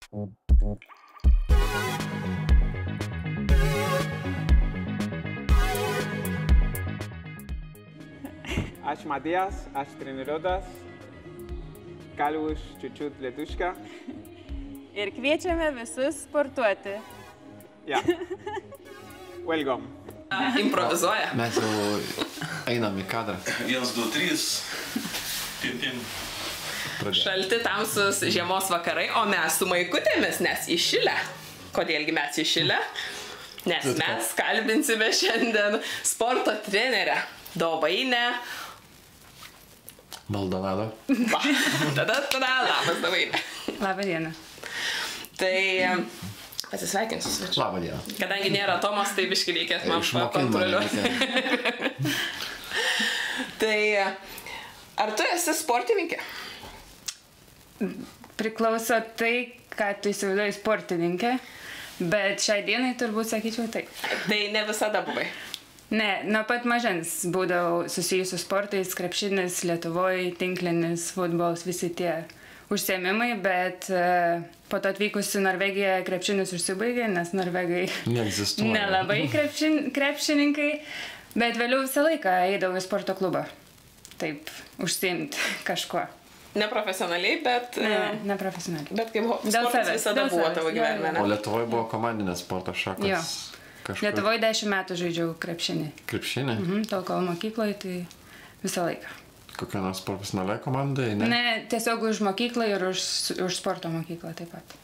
Aš Matijas, aš treniruotas, kalbu čiučiut lietuvišką. Ir kviečiame visus sportuoti. Ja. Welcome. Improvizuoja. Mes jau einam į kadrą. 1, 2, 3. Pim. Šalti tamsus žiemos vakarai, o mes su maikutėmis, nes įšilę. Kodėlgi mes įšilę? Nes mes kalbinsime šiandien sporto trenerę Dovainę Maldonado. Tada, labas Dovainė. Labą dieną. Tai pasisveikinsiu svečiu. Labą dieną. Kadangi nėra Tomas, tai biškį reikės man kontroliuoti. Tai ar tu esi sportininkė? Priklauso tai, ką tu įsivaizduoji sportininkė, bet šiai dienai turbūt sakyčiau taip. Tai ne visada buvai. Ne, nuo pat mažens būdavau susijusiu sportais, krepšinis, Lietuvoje, tinklinis, futbolas, visi tie užsiėmimai, bet po to atvykus į Norvegiją krepšinis užsibaigė, nes norvegai nelabai krepšininkai, bet vėliau visą laiką eidavau į sporto klubą. Taip, užsiimti kažkuo. Neprofesionaliai, bet... Ne profesionaliai. Bet kaip sportas visada buvo tavo gyvenime, ne? O Lietuvoje buvo komandinės sporto šakos. Jo. Lietuvoje 10 metų žaidžiau krepšinį. Krepšinį? Tol kol mokykloje, tai visą laiką. Kokia nors profesionaliai komandai, ne? Ne, tiesiog už mokyklą ir už sporto mokyklą taip pat.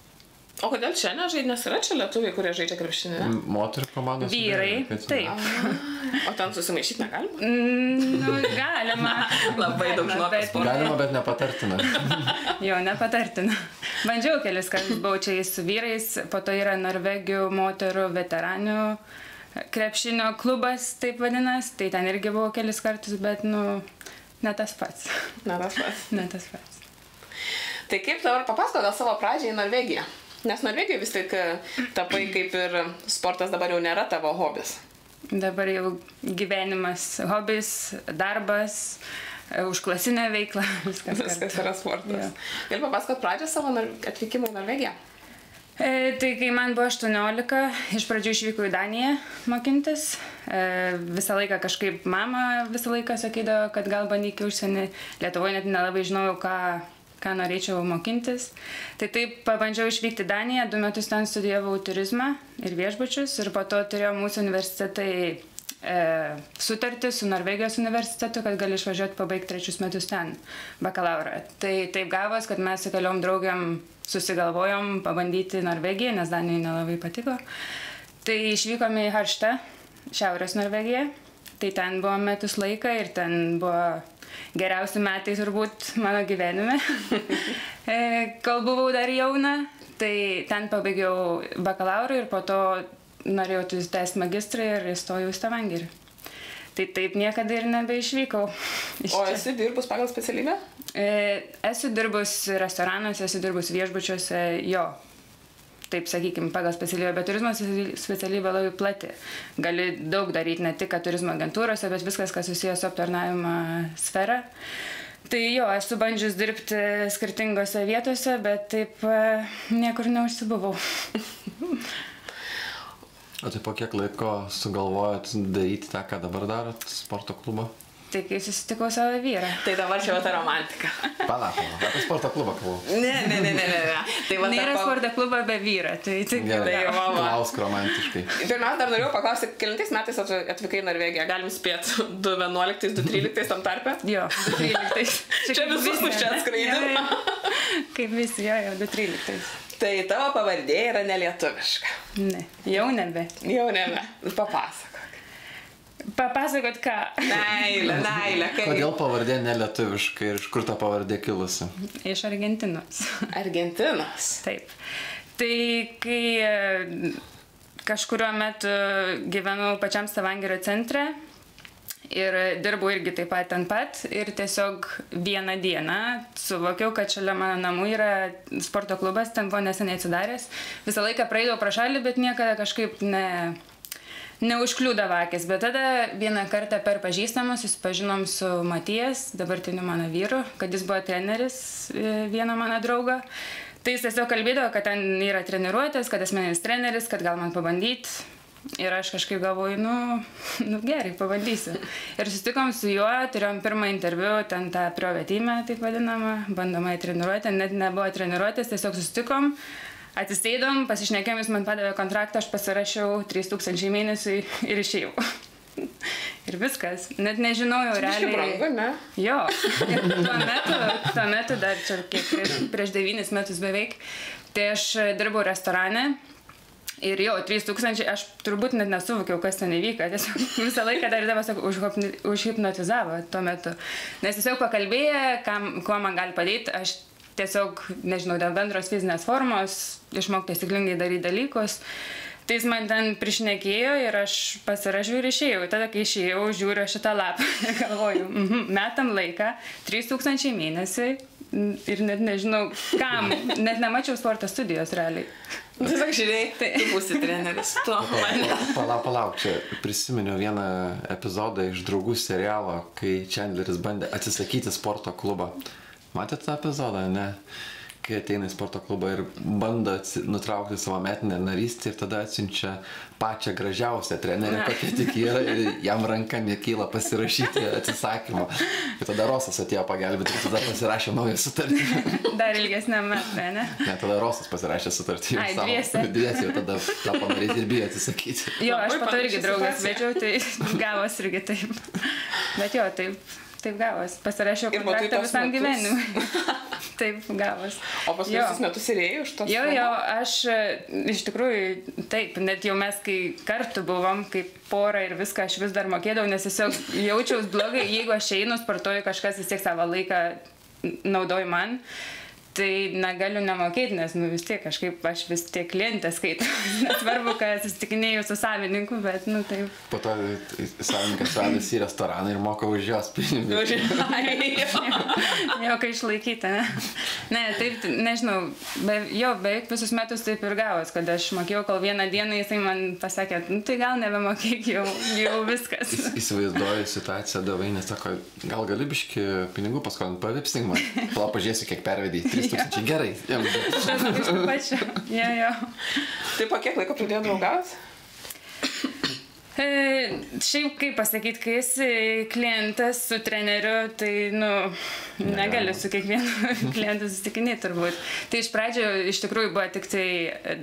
O kodėl čia nežaidži, nes yra čia lietuviai, kurie žaidžia krepšinį, ne? Moterų komandos? Vyrai, taip. O ten susimaišyti negalima? Nu, galima. Labai daug žinok sporto. Galima, bet nepatartina. Jo, nepatartina. Bandžiau kelis kartus, buvau čia su vyrais, po to yra Norvegių moterų veteranių krepšinio klubas, taip vadinas, tai ten irgi buvau kelis kartus, bet, nu, ne tas pats. Ne tas pats. Ne tas pats. Tai kaip dabar papasakok gal savo pradžią į Norvegiją? Nes Norvegijoje vis tik tapai kaip ir sportas dabar jau nėra tavo hobis. Dabar jau gyvenimas, hobis, darbas, užklasinė veikla, viskas yra sportas. Gali papasakot pradžią savo atvykimo į Norvegiją? Tai kai man buvo 18, iš pradžių išvykau į Daniją mokintis. Visą laiką kažkaip mama visą laiką sakydavo, kad gal bandyk į užsienį. Lietuvoje net nelabai žinojau, ką norėčiau mokintis. Tai taip pabandžiau išvykti į Daniją, 2 metus ten studijavau turizmą ir viešbučius ir po to turėjau mūsų universitetai sutartį su Norvegijos universitetu, kad gali išvažiuoti pabaigti 3 metus ten bakalaurą. Tai taip gavos, kad mes su keliom draugiam susigalvojom pabandyti Norvegiją, nes Danijai nelabai patiko. Tai išvykome į Harštą, šiaurės Norvegiją. Tai ten buvo metus laiką ir ten buvo geriausi metai turbūt mano gyvenime, kol buvau dar jauna. Tai ten pabaigiau bakalaurą ir po to norėjau tęsti magistrą ir įstojau į Stavangerį. Tai taip niekada ir nebeišvykau. O esi dirbus pagal specialybę? Esu dirbus restoranuose, esu dirbus viešbučiuose, jo. Taip sakykime, pagal specialybę, bet turizmo specialybė labai plati. Gali daug daryti, ne tik turizmo agentūrose, bet viskas, kas susijęs su aptarnavimo sfera. Tai jo, esu bandžius dirbti skirtingose vietose, bet taip niekur neužsibuvau. O tai po kiek laiko sugalvojot daryti tą, ką dabar darot, sporto klubą? Tai kai susitikau savo vyrą. Tai dabar čia va ta romantika. Palauk, apie sporto klubą kalbu. Ne. Tai va nėra sporto klubą be vyro. Gerai, klausk romantiškai. Pirmiausia, dar norėjau paklausyti, kelintais metais atvykai į Norvegiją. Galim spėti 2011, 2013 tam tarpe? Jo, 2013. Čia visus mus čia atskraidė. Kaip visi, jo, 2013. Tai tavo pavardė yra nelietuviška. Ne, jau nebe. Papasakok. Papasakot ką? Meilė. Kodėl pavardė nelietuviška ir iš kur ta pavardė kilusi? Iš Argentinos. Argentinos? Taip. Tai kai kažkuriuo metu gyvenau pačiam Stavangerio centre ir dirbau irgi taip pat ten pat ir tiesiog vieną dieną suvokiau, kad šalia mano namų yra sporto klubas, ten buvo neseniai atsidaręs. Visą laiką praeidavau pro šalį, bet niekada kažkaip neužkliūdavo akis, bet tada vieną kartą per pažįstamą susipažinom su Matijas, dabartiniu mano vyru, kad jis buvo treneris vieno mano draugo. Tai jis tiesiog kalbėdavo, kad ten yra treniruotės, kad asmeninis treneris, kad gal man pabandyti. Ir aš kažkaip galvoju, nu gerai, pabandysiu. Ir susitikom su juo, turėjom pirmą interviu, ten tą priovetimą, taip vadinamą, bandomai treniruotę, net nebuvo treniruotės, tiesiog susitikom, atsisėdom, pasišnekėm, jis man padavė kontraktą, aš pasirašiau 3000 mėnesiui ir išėjau. Ir viskas, net nežinojau realiai. Tai brangu, ne? Jo, ir tuo metu dar čia prieš 9 metus beveik, tai aš dirbau restorane ir jo, 3000, aš turbūt net nesuvokiau, kas ten įvyko, tiesiog visą laiką dar Dievas užhipnotizavo tuo metu, nes tiesiog pakalbėję, kuo man gali padėti, aš tiesiog, nežinau, dėl bendros fizinės formos, išmokti taisyklingai daryti dalykus. Tai jis man ten prišnekėjo ir aš pasirašiau ir išėjau. Tada, kai išėjau, žiūriu šitą lapą ir galvoju, metam laiką, 3000 mėnesiui ir net nežinau kam, net nemačiau sporto studijos realiai. Tiesiog žiūrėjai, tu būsi treneris. Palauk, čia prisiminiau vieną epizodą iš Draugų serialo, kai Chandleris bandė atsisakyti sporto klubą. Matėte tą epizodą, ne? Kai ateina į sporto klubą ir bando nutraukti savo metinę narystę ir tada atsiunčia pačią gražiausią trenerę, kokia tik yra, ir jam ranka nekyla pasirašyti atsisakymo. Ir tada Rosas atėjo pagelbėti ir tada pasirašė naują sutartį. Dar ilgesnę metą, ne? Ne, tada Rosas pasirašė sutartį. Ai, dviese. Dviese ir tada tapo narys ir bijo atsisakyti. Jo, aš po to irgi draugas vedžiau, tai gavos irgi taip. Bet jo, taip gavos. Pasirašiau kontraktą visam gyvenimui. Taip gavos. O paskui visus metus ir ėjai už tos? Jo, aš iš tikrųjų taip, net jau mes kai kartu buvom, kaip pora ir viską aš vis dar mokėdavau, nes tiesiog jaučiaus blogai, jeigu aš einu, sportuoju, kažkas vis tiek savo laiką naudoju man. Tai negaliu nemokėti, nes vis tiek kažkaip aš vis tiek klientę skaitau. Nesvarbu, kad susitikinėjau su savininku, bet taip. Po to savininkas vedasi į restoraną ir moka už jos pinigus. Jo, kai išlaikyti, ne? Ne, taip, nežinau, beveik visus metus taip ir gavos, kad aš mokėjau, kol vieną dieną jisai man pasakė, tai gal nebemokėk, jau viskas. Įsivaizduoju situaciją, davai, nes sako, gal gali biški pinigų paskolint, pavipsink man. Pala, pažiūrėsiu, kiek pervedai. 3000, gerai. Jo. Tai po kiek laiko pradėjo draugauti? Šiaip kaip pasakyti, kai esi klientas su treneriu, tai, negali su kiekvienu klientu susitikinėti turbūt. Tai iš pradžio iš tikrųjų buvo tik tai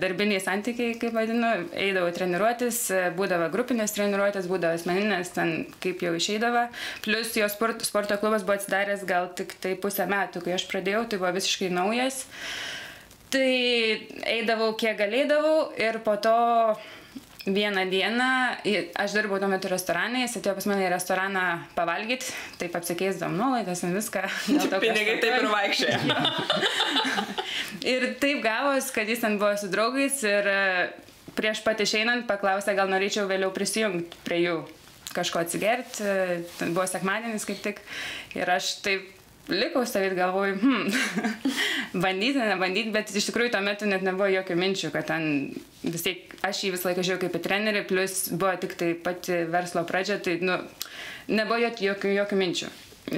darbiniai santykiai, kaip vadinu, eidavau treniruotis, būdavo grupinės treniruotės, būdavo asmeninės, ten kaip jau išeidavo. Plus jo sporto klubas buvo atsidaręs gal tik tai pusę metų, kai aš pradėjau, tai buvo visiškai naujas. Tai eidavau kiek galėdavau ir po to vieną dieną, aš dirbau tuo metu restorane, jis atėjo pas mane į restoraną pavalgyti, taip apsikeisdavom nuolaidas ir viską. Pinigai taip ir vaikščioja. Ir taip gavos, kad jis ten buvo su draugais ir prieš pat išeinant paklausė, gal norėčiau vėliau prisijungti prie jų kažko atsigerti, buvo sekmadienis kaip tik ir aš taip likau stovėti, galvoju, bandyti, nebandyti, bet iš tikrųjų tuo metu net nebuvo jokių minčių, kad ten vis tiek aš jį visą laiką žiūrėjau kaip į trenerį, plus buvo tik tai pati verslo pradžia, tai nebuvo jokių minčių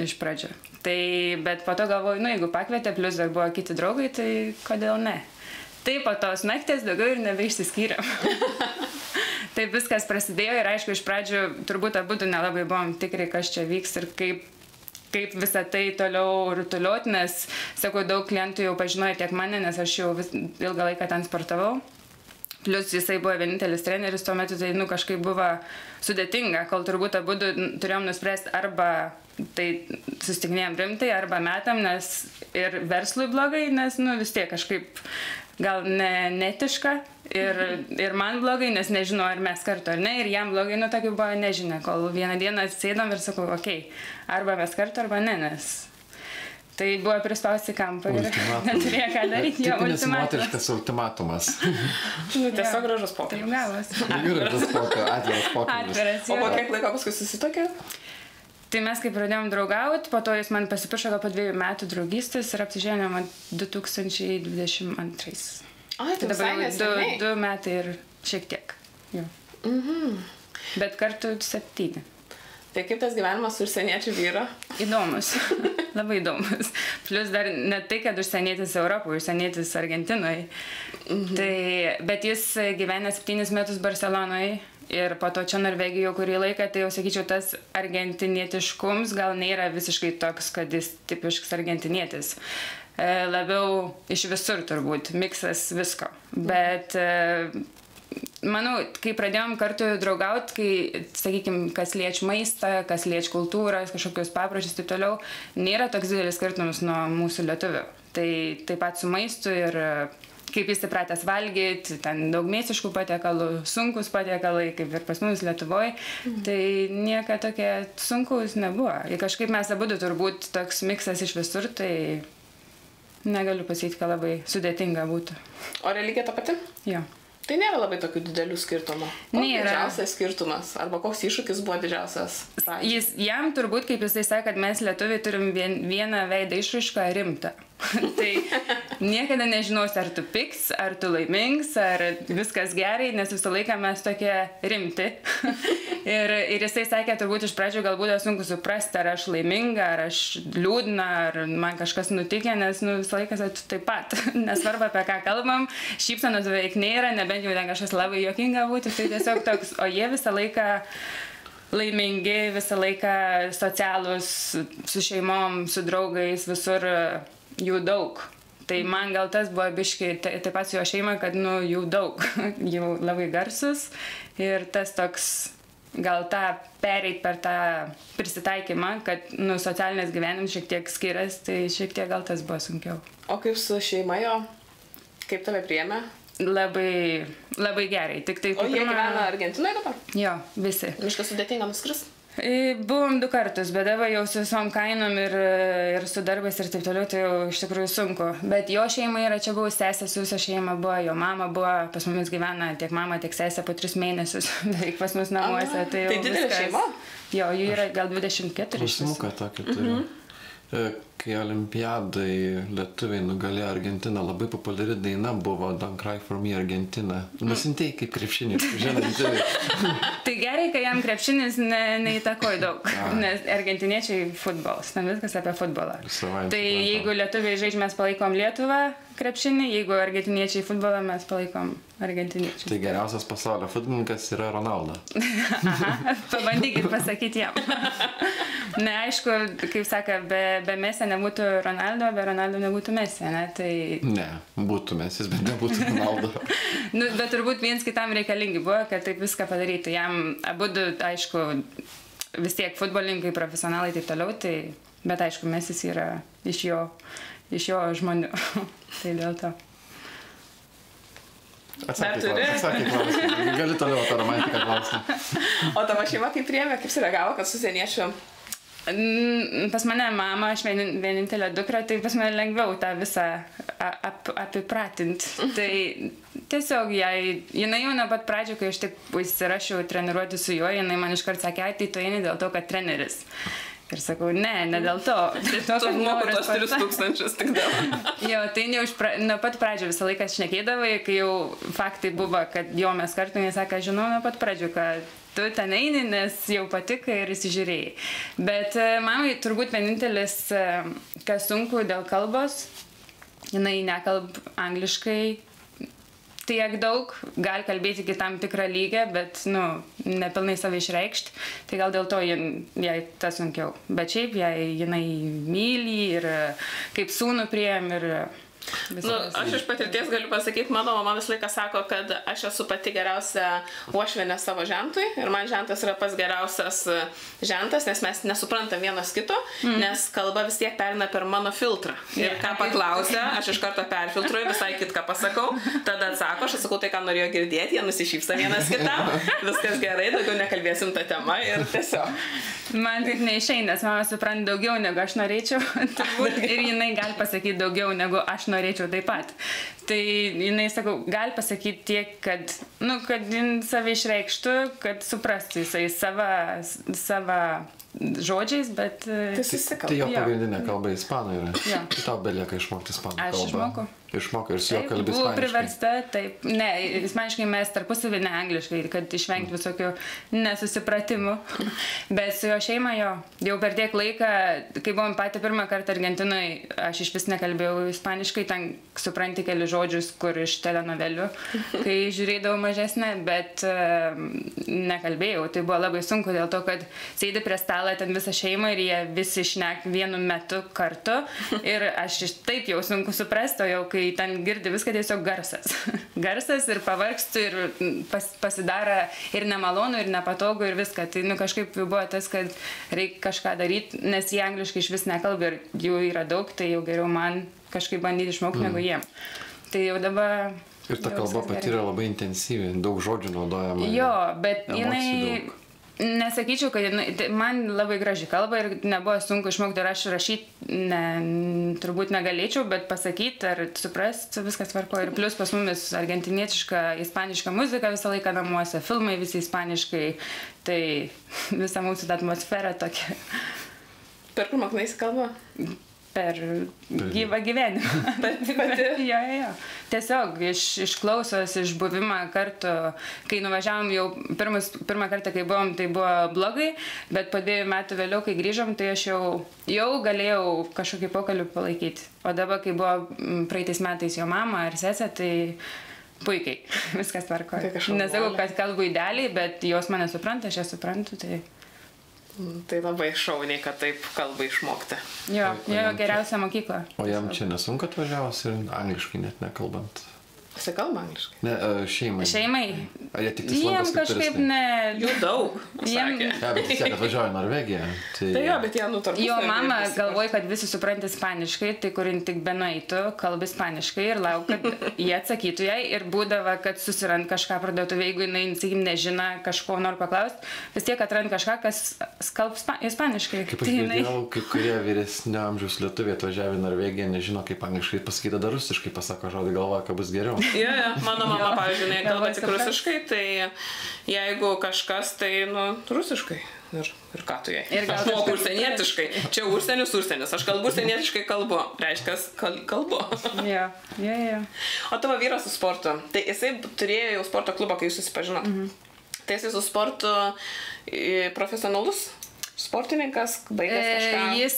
iš pradžio. Tai, bet po to galvoju, jeigu pakvietė, plus dar buvo kiti draugai, tai kodėl ne? Tai po tos naktės daugiau ir nebeišsiskyrėm. Taip viskas prasidėjo ir aišku, iš pradžių turbūt abudu nelabai buvom tikrai, kas čia vyks ir kaip visą tai toliau rutuliuoti, nes, sakau, daug klientų jau pažinojo tiek mane, nes aš jau ilgą laiką ten sportavau. Plus jisai buvo vienintelis treneris, tuo metu tai kažkaip buvo sudėtinga, kol turbūt abudu turėjom nuspręsti arba tai susitikinėjom rimtai, arba metam, nes ir verslui blogai, nes vis tiek kažkaip gal netiška ir man blogai, nes nežinau, ar mes kartu ar ne, ir jam blogai, tokia buvo nežinia, kol vieną dieną atsėdom ir sakau, okei, arba mes kartu, arba ne, nes tai buvo prispausti kampą ir neturėjo ką daryti, jo ultimatumas. Tipinis moteriškas ultimatumas. Tiesiog gražus pokalbis. Tai gavos. Gražus atviras pokalbis. O po kiek laiko paskui susitokė? Tai mes kaip pradėjom draugauti, po to jis man pasipiršo gal po 2 metų draugystės ir apsiženiom 2022. Ai, tai dabar jau 2 metai ir šiek tiek. Jo. Bet kartu 7. Tai kaip tas gyvenimas su užsieniečių vyru? Įdomus, labai įdomus. Plus dar ne tai, kad užsienietis Europoje, užsienietis Argentinoje. Tai, bet jis gyvena 7 metus Barcelonoje ir po to čia Norvegijoje kurį laiką, tai jau sakyčiau, tas argentinietiškums gal nėra visiškai toks, kad jis tipiškas argentinietis. Labiau iš visur turbūt, miksas visko. Bet manau, kai pradėjom kartu draugauti, kai, sakykime, kas liečia maistą, kas liečia kultūras, kažkokius papročius ir taip toliau, nėra toks didelis skirtumas nuo mūsų lietuvių. Tai taip pat su maistu ir kaip jis įpratęs valgyti, ten daug mėsiškų patiekalų, sunkus patiekalai, kaip ir pas mus Lietuvoje, tai nieka tokie sunkus nebuvo. Ir kažkaip mes abudu turbūt toks miksas iš visur, tai negaliu pasakyti, kad labai sudėtinga būtų. O religija ta pati? Jo. Tai nėra labai tokių didelių skirtumų. Koks didžiausias skirtumas? Arba koks iššūkis buvo didžiausias? Jam turbūt, kaip jisai sako, kad mes lietuviai turim vieną veidą išraišką rimtą. Tai niekada nežinosi, ar tu piks, ar tu laimings, ar viskas gerai, nes visą laiką mes tokie rimti. ir jisai sakė, turbūt iš pradžių galbūt sunku suprasti, ar aš laiminga, ar aš liūdna, ar man kažkas nutikė, nes visą laiką taip pat. Nesvarbu, apie ką kalbam, šypsenos beveik nėra, nebent jau ten kažkas labai juokinga būtų, tai tiesiog toks, o jie visą laiką laimingi, visą laiką socialūs, su šeimom, su draugais, visur jų daug. Tai man gal tas buvo biškai, taip pat su jo šeima, kad jų daug, jų labai garsus ir tas toks, gal tą pereit per tą prisitaikymą, kad socialinės gyvenimas šiek tiek skiriasi, tai šiek tiek gal tas buvo sunkiau. O kaip su šeima jo? Kaip tave priėmė? Labai, labai gerai. Tik tai, o jie gyvena Argentinoje dabar? Jo, visi. Miškas sudėtinga nuskris? Buvom 2 kartus, bet dabar jau su visom kainom ir su darbais ir taip toliau, tai jau iš tikrųjų sunku. Bet jo šeima yra, čia buvo sesė, su viso šeima buvo, jo mama buvo, pas mumis gyvena tiek mama, tiek sesė po 3 mėnesius, beveik pas mus namuose. Tai didelė šeima? Jo, jų yra gal 24. Klausimuką tokį turiu. Kai olimpiadai lietuviai nugalėjo Argentiną, labai populiari daina buvo Don't Cry For Me Argentina. Nusintėjai kaip krepšinis, žinant. Tai gerai, kai jam krepšinis neįtakoja daug, nes argentiniečiai futbolas, viskas apie futbolą. Tai jeigu lietuviai žaidžia, mes palaikom Lietuvą krepšinį, jeigu argentiniečiai futbolą, mes palaikom argentiniečiai. Tai geriausias pasaulio futbolininkas yra Ronaldo. Pabandykit pasakyti jam. Aišku, kaip saka, be Messi nebūtų Ronaldo, be Ronaldo nebūtų Messi, ne? Tai... Ne, būtų Messi, bet nebūtų Ronaldo. Bet turbūt viens kitam reikalingi buvo, kad taip viską padarytų. Jam abudu, aišku, vis tiek futbolininkai, profesionalai taip toliau, tai... Bet aišku, Messi yra iš jo žmonių. Tai dėl to. Atsakė klausimą. Gali toliau tą romantiką klausimą. O tavo šeima kaip priėmė, kaip sureagavo, kad susieniečių? Pas mane mama, aš vienintelė dukra, tai pas mane lengviau tą visą apipratinti. Tai tiesiog jinai jau nuo pat pradžių, kai aš tik įsirašiau treniruoti su juo, jinai man iškart sakė, tai tu eini dėl to, kad treneris. Ir sakau, ne dėl to. Tu moku tos 3000 tik dėl. Jo, tai nuo pat pradžio visą laiką šnekėdavai, kai jau faktai buvo, kad jo mes kartu, jis sakė, žinau nuo pat pradžio, kad tu ten eini, nes jau patiko ir įsižiūrėjai. Bet mamai turbūt vienintelis, kas sunku dėl kalbos, jinai nekalb angliškai tiek daug, gali kalbėti iki tam tikrą lygį, bet, nepilnai save išreikšti, tai gal dėl to jai tas sunkiau. Bet šiaip jinai myli ir kaip sūnų priėm ir... Aš iš patirties galiu pasakyti, mano mama visą laiką sako, kad aš esu pati geriausia uošvienė savo žentui ir man žentas yra pats geriausias žentas, nes mes nesuprantam vienas kito, nes kalba vis tiek perina per mano filtrą. Ir ką paklausia, aš iš karto perfiltruoju, visai kitką pasakau, tada atsako, aš sakau tai, ką norėjo girdėti, jie nusišypsta vienas kitam, viskas gerai, daugiau nekalbėsim tą temą ir tiesiog. Man taip neišeina, nes mama supranta daugiau, negu aš norėčiau, ir jinai gali pasakyti daugiau, negu aš norėčiau taip pat. Tai jinai, sakau, gali pasakyti tiek, kad jin save išreikštų, kad suprastų jisai savo žodžiais, bet... Tai susikalba. Tai jo pagrindinė kalba ispanų yra. Ja. Tau belieka išmokti ispanų kalbą. Aš išmoku. Išmokai ir su juo kalbės Buvau ispaniškai. priversta, taip. Ne, ispaniškai mes tarpusavį, ne angliškai, kad išvengti visokių nesusipratimų. Bet su jo šeima jau per tiek laiką, kai buvom patį pirmą kartą Argentinoje, aš iš vis nekalbėjau ispaniškai, ten supranti keli žodžius, kur iš telenovelių, kai žiūrėdavau mažesnę, bet nekalbėjau. Tai buvo labai sunku dėl to, kad sėdi prie stalo ten visą šeimą ir jie visi šnek vienu metu kartu. Ir aš taip jau sunku suprasti, o jau kai ten girdi viską tiesiog garsas. Garsas ir pavargstu ir pasidara ir nemalonu, ir nepatogu, ir viską. Tai kažkaip jau buvo tas, kad reikia kažką daryti, nes jie angliškai iš vis nekalba ir jų yra daug, tai jau geriau man kažkaip bandyti išmokti negu jiem. Tai jau dabar... Ir ta kalba pati yra labai intensyvi, daug žodžių naudojama. Jo, bet jinai... Nesakyčiau, kad man labai graži kalba ir nebuvo sunku išmokti ir aš rašyti turbūt negalėčiau, bet pasakyti ar suprasti viskas tvarko. Ir plus pas mumis argentinietiška, ispaniška muzika visą laiką namuose, filmai visi ispaniškai, tai visa mūsų atmosfera tokia. Per kur mokinaisi kalbą? Per gyvą gyvenimą. Jo. Tiesiog išklausos, išbuvimą kartu, kai nuvažiavom jau pirmą kartą, kai buvom, tai buvo blogai, bet po 2 metų vėliau, kai grįžom, tai aš jau galėjau kažkokį pokalbį palaikyti. O dabar, kai buvo praeitais metais jo mama ar sesė, tai puikiai, viskas tvarko. Nesakau, kad kalbu idealiai, bet jos mane supranta, aš ją suprantu, tai... Tai labai šauniai, kad taip kalbą išmokti. Jo, geriausia mokykla. O jam čia nesunku atvažiavus ir angliškai net nekalbant? Jis kalba angliškai? Ne, šeimai. Šeimai. Ar jie tik tais Jiem lankosi kaip kažkaip turistai? ne... Jų daug, sakė. Ja, bet vis tiek atvažiuoja į Norvegiją. Tai jo, bet jie nutarpus. Jo mama galvoja, kad visi supranta ispaniškai, tai kur jin tik benueitų, kalba ispaniškai ir lauk, kad jie atsakytų jai ir būdavo, kad susirand kažką parduotuvėje, jeigu jinai, sakykim, nežino, kažko nori paklausti, vis tiek atrand kažką, kas kalba ispaniškai. Kaip aš girdėjau, kai kurie vyresnio amžiaus lietuviai atvažiavę į Norvegiją, nežino, kaip angliškai pasakyti, dar rusiškai pasako žodį, galvoja, kad bus geriau. Mano mama, pavyzdžiui, kalba tik rusiškai, tai jeigu kažkas, tai, rusiškai. Ir ką tu jai? Aš moku užsienietiškai. Čia užsienis. Aš kalbu užsienietiškai kalbu. Reiškia, kalbu. Jo. O tavo vyras su sportu. Tai jisai turėjo jau sporto klubą, kai jūs susipažinot. Tai jisai su sportu profesionalus? Sportininkas, baigęs kažką? Jis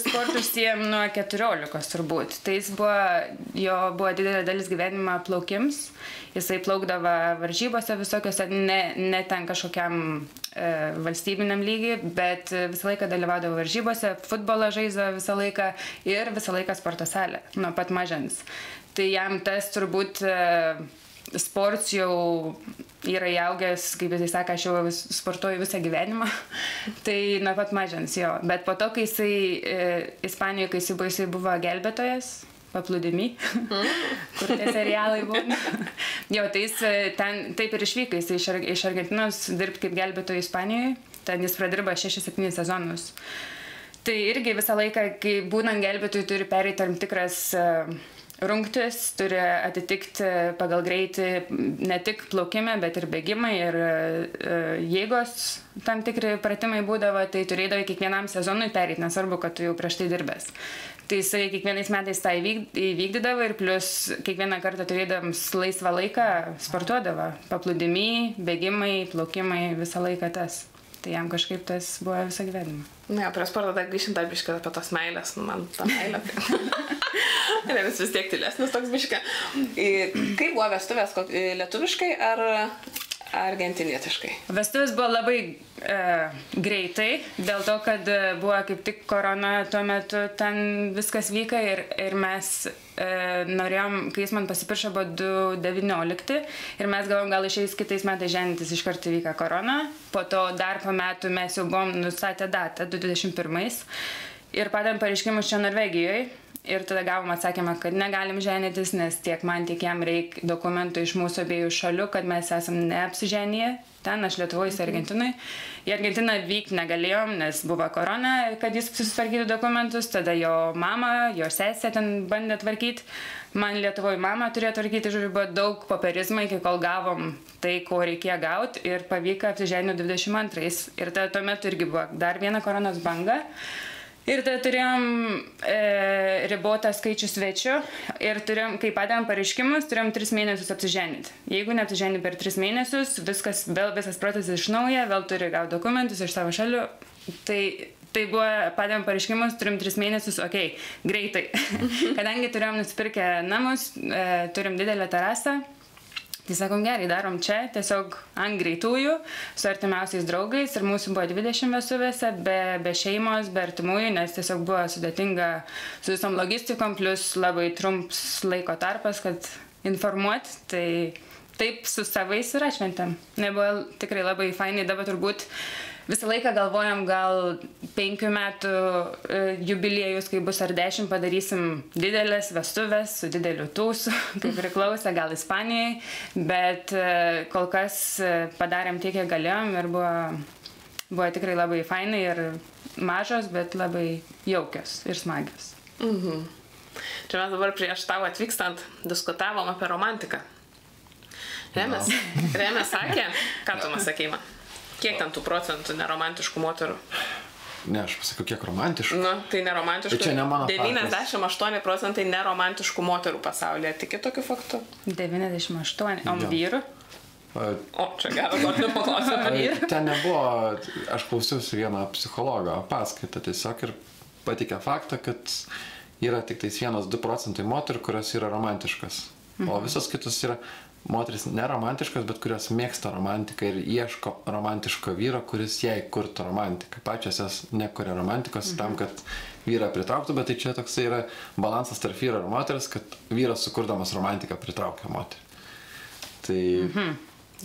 sportu užsijėm nuo 14 turbūt. Tai jo buvo didelė dalis gyvenimo plaukims. Jisai plaukdavo varžybose visokiose, ne ten kažkokiam valstybiniam lygiai, bet visą laiką dalyvaudavo varžybose, futbolą žaisdavo visą laiką ir visą laiką sporto salę, nuo pat mažens. Tai jam tas turbūt sports jau yra įaugęs, kaip jisai sako, aš jau sportuoju visą gyvenimą, tai nuo pat mažens jo. Bet po to, kai jisai Ispanijoje, kai jisai buvo gelbėtojas, paplūdimy, kur tie serialai buvo. Jo, tai jis ten taip ir išvyko, jis iš Argentinos dirbti kaip gelbėtojo Ispanijoje, ten jis pradirba 6-7 sezonus. Tai irgi visą laiką, kai būnant gelbėtojui, turi pereiti tam tikras rungtis, turi atitikti pagal greitį ne tik plaukime, bet ir bėgimai ir jėgos tam tikri pratimai būdavo, tai turėdavo kiekvienam sezonui pereiti, nesvarbu, kad tu jau prieš tai dirbęs. Tai jisai kiekvienais metais tą įvykdydavo ir plus kiekvieną kartą turėdams laisvą laiką sportuodavo. Paplūdimy, bėgimai, plaukimai, visą laiką tas. Tai jam kažkaip tas buvo visą gyvenimą. Ne, prie sporto dar grįžim dar biškį apie tos meilės, man ta meilė. Ne, vis tiek tylesnis toks biškį. Kaip buvo vestuvės, lietuviškai ar argentinietiškai? Vestuvės buvo labai greitai, dėl to, kad buvo kaip tik korona tuo metu, ten viskas vyka ir mes norėjom, kai jis man pasipiršo, buvo 2019 ir mes galvom, gal išeis kitais metais ženytis, iš karto vyka korona, po to dar po metų mes jau buvom nustatę datą, 2021 ir padėm pareiškimus čia Norvegijoje. Ir tada gavom atsakymą, kad negalim ženytis, nes tiek man, tiek jam reikia dokumentų iš mūsų abiejų šalių, kad mes esam neapsiženyje. Ten aš Lietuvoje, jis Argentinai. Į Argentiną vykti negalėjom, nes buvo korona, kad jis susitvarkytų dokumentus. Tada jo mama, jo sesė ten bandė tvarkyti. Man Lietuvoje mama turėjo tvarkyti, žodžiu, buvo daug popierizmą, iki kol gavom tai, ko reikėjo gauti. Ir pavyko apsiženyti 22. Ir tada tuo metu irgi buvo dar viena koronos banga. Ir tada turėjom ribotą skaičių svečių ir turėjom, kai padėjom pareiškimus, turėjom 3 mėnesius apsiženyti. Jeigu neapsiženi per 3 mėnesius, visas procesas iš naujo, vėl turi gauti dokumentus iš savo šalių. Tai buvo, padėjom pareiškimus, turim 3 mėnesius, okei, greitai. Kadangi turėjom nusipirkę namus, turim didelę terasą. Tai sakom, gerai, darom čia, tiesiog ant greitųjų, su artimiausiais draugais ir mūsų buvo 20 vestuvėse, be šeimos, be artimųjų, nes tiesiog buvo sudėtinga su visom logistikom, plus labai trumps laiko tarpas, kad informuoti, tai taip su savais ir atšventėm. Nebuvo tikrai labai fainai, dabar turbūt visą laiką galvojam, gal 5 metų jubiliejus, kai bus ar 10, padarysim didelės vestuvės su dideliu tūsu, kaip priklausė, gal Ispanijai, bet kol kas padarėm tiek, kiek galėjom ir buvo tikrai labai fainai ir mažos, bet labai jaukios ir smagios. Čia mes dabar prieš tavo atvykstant diskutavom apie romantiką. Remė sakė, ką tu man sakei man? Kiek ten tų procentų neromantiškų moterų? Ne, aš pasakiau, kiek romantiškų. Nu, tai neromantiškų. Tai čia ne mano 98% neromantiškų moterų pasaulyje. Tiki tokiu faktu? 98. O vyrų? O, čia gerą kartą paklausime. Ten nebuvo, aš klausiausi vieną psichologo paskaitą tiesiog ir patikė faktą, kad yra tik tais 1-2% moterų, kurios yra romantiškas. O visos kitos yra moteris neromantiškas, bet kurios mėgsta romantiką ir ieško romantiško vyro, kuris jai kurtų romantiką. Pačios jas nekuria romantikos tam, kad vyrą pritrauktų, bet tai čia toksai yra balansas tarp vyro ir moteris, kad vyras sukurdamas romantiką pritraukia moterį. Tai...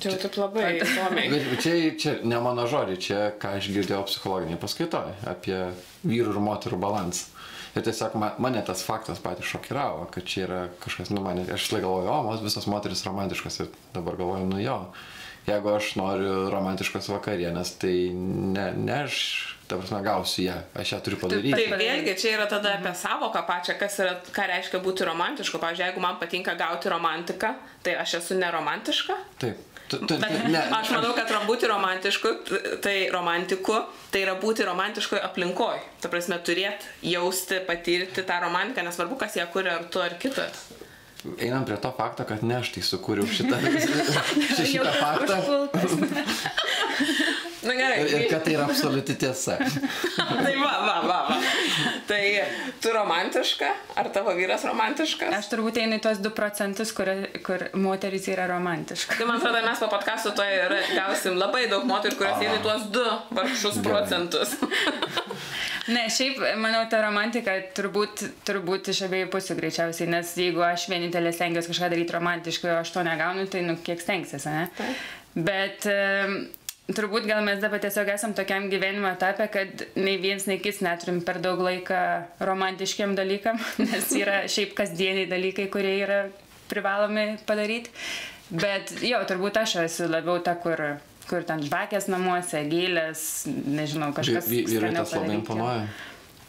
Čia taip labai įdomiai. Čia ne mano žodžiai, čia ką aš girdėjau psichologiniai paskaitoje apie vyrų ir moterų balansą. Ir tiesiog mane tas faktas patys šokiravo, kad čia yra kažkas, aš galvoju, visos moteris romantiškas ir dabar galvoju, jeigu aš noriu romantiškos vakarienės, tai ne aš, ta prasme, gausiu ją, aš ją turiu padaryti. Tai vėlgi, čia yra tada apie savoką pačią, ką reiškia būti romantišku. Pavyzdžiui, jeigu man patinka gauti romantiką, tai aš esu neromantiška? Taip. Aš manau, kad būti romantišku, tai romantiku, tai yra būti romantiškoje aplinkoje. Ta prasme, turėti, jausti, patirti tą romantiką, nesvarbu, kas ją kuria, ar tu, ar kitas. Einam prie to fakto, kad ne aš tai sukūriau šitą faktą. Na gerai. Ir kad tai yra absoliuti tiesa. Tai va. Tai tu romantiška? Ar tavo vyras romantiškas? Aš turbūt einu į tuos 2%, kur moteris yra romantiška. Tai man atrodo, mes po podcasto to ir gausim labai daug moterų, kurios eina į tuos 2 vargšus procentus. Ne, šiaip, manau, ta romantika turbūt iš abiejų pusių greičiausiai, nes jeigu aš vienintelė stengiuosi kažką daryti romantiškai, o aš to negaunu, tai kiek stengsies, ne? Bet turbūt gal mes dabar tiesiog esam tokiam gyvenimo etape, kad nei viens, nei kits neturim per daug laiką romantiškiam dalykam, nes yra šiaip kasdieniai dalykai, kurie yra privalomi padaryti. Bet jo, turbūt aš esu labiau ta, kur ten žvakės namuose, gėlės, nežinau, kažkas. Vyrai tas labai imponuoja.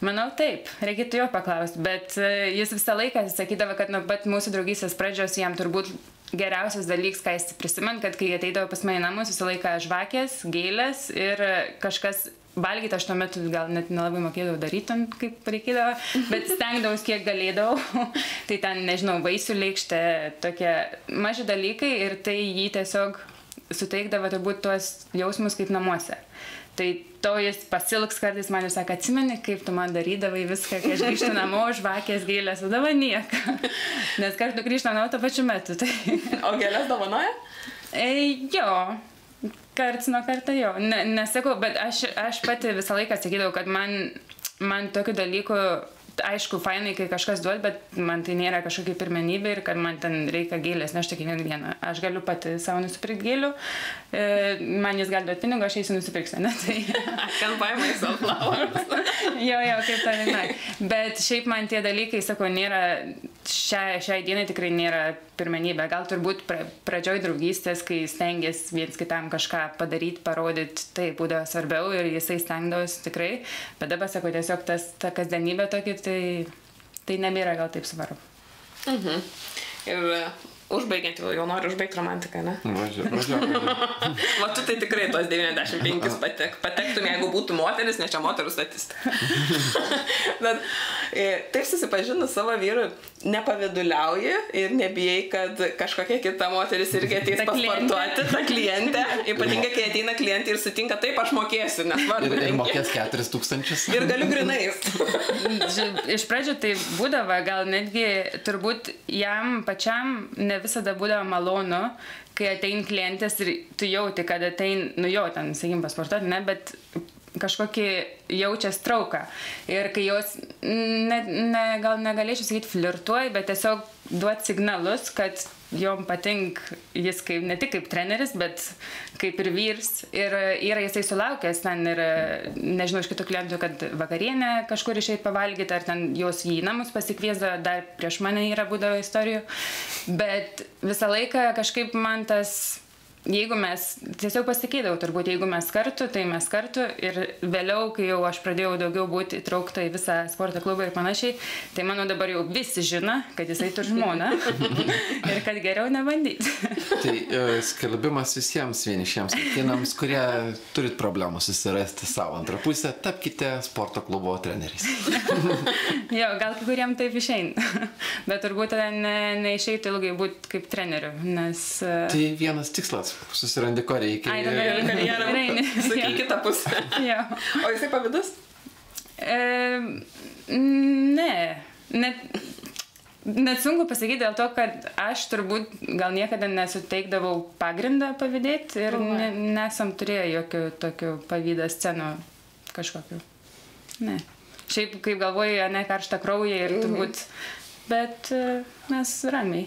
Manau, taip, reikėtų jo paklausti, bet jis visą laiką sakydavo, kad nuo pat mūsų draugystės pradžios jam turbūt geriausias dalykas, ką jis prisimena, kad kai ateidavo pas mane į namus, visą laiką žvakės, gėlės ir kažkas valgyti, aš tuo metu gal net nelabai mokėdavau daryti, kaip reikėdavo, bet stengdavau, kiek galėdavau. Tai ten, nežinau, vaisių lėkštė, tokie maži dalykai ir tai jį tiesiog suteikdavo turbūt tuos jausmus kaip namuose. Tai to jis pasilgs kartais man ir sako, atsimeni, kaip tu man darydavai viską, kai aš grįžtu namo, žvakės, gėlės, o dabar nieko. Nes kartu grįžtu namo tuo pačiu metu. Tai... O gėlės dovanoja? Jo, karts nuo karto jo. Nesakau, bet aš pati visą laiką sakydavau, kad man tokių dalykų, aišku, fainai, kai kažkas duot, bet man tai nėra kažkokia pirmenybė ir kad man ten reikia gėlės, ne aš tik vieną dieną. Aš galiu pati savo nusipirkti gėlių, man jis gali duoti pinigų, aš eisiu nusipirksiu, ne? Tai... I can buy myself flowers. Jo, kaip ta viena. Bet šiaip man tie dalykai, sako, nėra, šiai dienai tikrai nėra pirmenybė. Gal turbūt pradžioj draugystės, kai stengiasi viens kitam kažką padaryti, parodyti, tai būdavo svarbiau ir jisai stengdavosi tikrai. Bet dabar, sako, tiesiog ta kasdienybė tokia, tai nebėra gal taip svarbu. Ir Užbaigiant, jau noriu užbaigti romantiką, ne? Važiuok. Va, tu tai tikrai tos 95 patektum, jeigu būtų moteris, nes čia moterų statistika. Bet taip susipažinus savo vyru, nepaviduliauji ir nebijai, kad kažkokia kita moteris irgi ateis pasportuoti, ta klientė. Ypatingai, kai ateina klientė ir sutinka, taip aš mokėsiu, nesvarbu. Ir mokės 4000. Ir galiu grinais. Iš pradžių tai būdavo, gal netgi turbūt jam pačiam ne visada būdavo malonu, kai atein klientės ir tu jauti, kad atein, nu jau ten, sakykim, pasportuoti, ne, bet kažkokį jaučia trauką. Ir kai jos, gal negalėčiau sakyti flirtuoji, bet tiesiog duoti signalus, kad jom patink jis kaip, ne tik kaip treneris, bet kaip ir vyrs. Ir yra jisai sulaukęs ten ir, nežinau, iš kitų klientų, kad vakarienę kažkur išeit pavalgyti, ar ten jos jį į namus pasikviesdavo, dar prieš mane yra būdavo istorijų. Bet visą laiką kažkaip man tas, jeigu mes, tiesiog pasikeidavau turbūt, jeigu mes kartu, tai mes kartu. Ir vėliau, kai jau aš pradėjau daugiau būti įtraukta į visą sporto klubą ir panašiai, tai mano dabar jau visi žino, kad jisai turi žmoną ir kad geriau nebandyti. Tai skelbimas visiems vienišiems vaikinams, kurie turit problemų susirasti savo antrą pusę, tapkite sporto klubo treneriais. Jo, gal kai kuriem taip išeina, bet turbūt neišeitų ilgai būti kaip treneriu, nes... Tai vienas tikslas. Susirandi, ko reikia. Ai, dabar karjerą. Sakai kitą pusę. O jisai pavydus? Ne. Net sunku pasakyti dėl to, kad aš turbūt gal niekada nesuteikdavau pagrindą pavydėti ir nesam turėję jokių tokių pavydo scenų kažkokių. Ne. Šiaip, kaip galvoju, ne karštą kraują ir turbūt... Bet mes ramiai.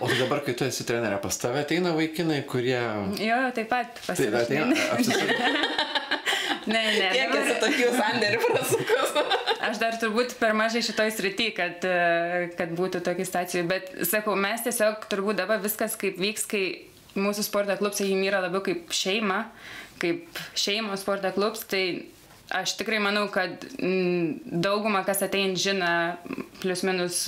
O dabar, kai tu esi trenerė, pas tave ateina vaikinai, kurie... Jo, taip pat pasirašinė. Ne. Kiek esi tokių sandėrių prasukus? Aš dar turbūt per mažai šitoj srity, kad būtų tokių stacijų. Bet, sakau, mes tiesiog turbūt dabar viskas kaip vyks, kai mūsų sporto klubs yra labiau kaip šeima, kaip šeimos sporto klubs, tai... Aš tikrai manau, kad dauguma, kas atein, žino plius minus,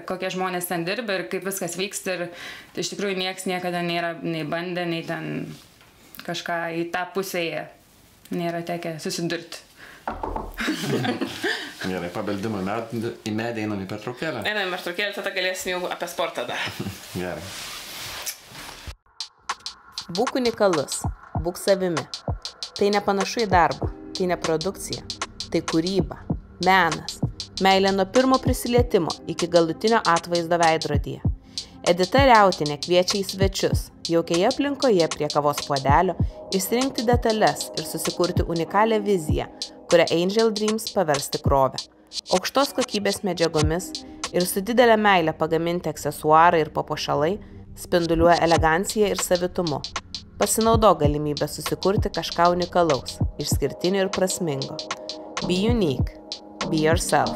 kokie žmonės ten dirba ir kaip viskas vyksta. Ir iš tikrųjų nieks niekada nėra nei bandę, nei ten kažką į tą pusėje nėra tekę susidurti. Gerai, pabeldimą į medį einam į pertraukėlę. Einam į pertraukėlę, tada galėsim jau apie sportą dar. Gerai. Būk unikalus, būk savimi. Tai nepanašu į darbą. Tai ne produkcija, tai kūryba, menas, meilė nuo pirmo prisilietimo iki galutinio atvaizdo veidrodyje. Edita Riautinė kviečia į svečius, jaukioje aplinkoje prie kavos puodelio, išsirinkti detalės ir susikurti unikalią viziją, kurią Angel Dreams pavers tikrovę. Aukštos kokybės medžiagomis ir su didelė meilė pagaminti aksesuarai ir papuošalai spinduliuoja elegancija ir savitumu. Pasinaudok galimybę susikurti kažką unikalaus, išskirtinio ir prasmingo. Be unique. Be yourself.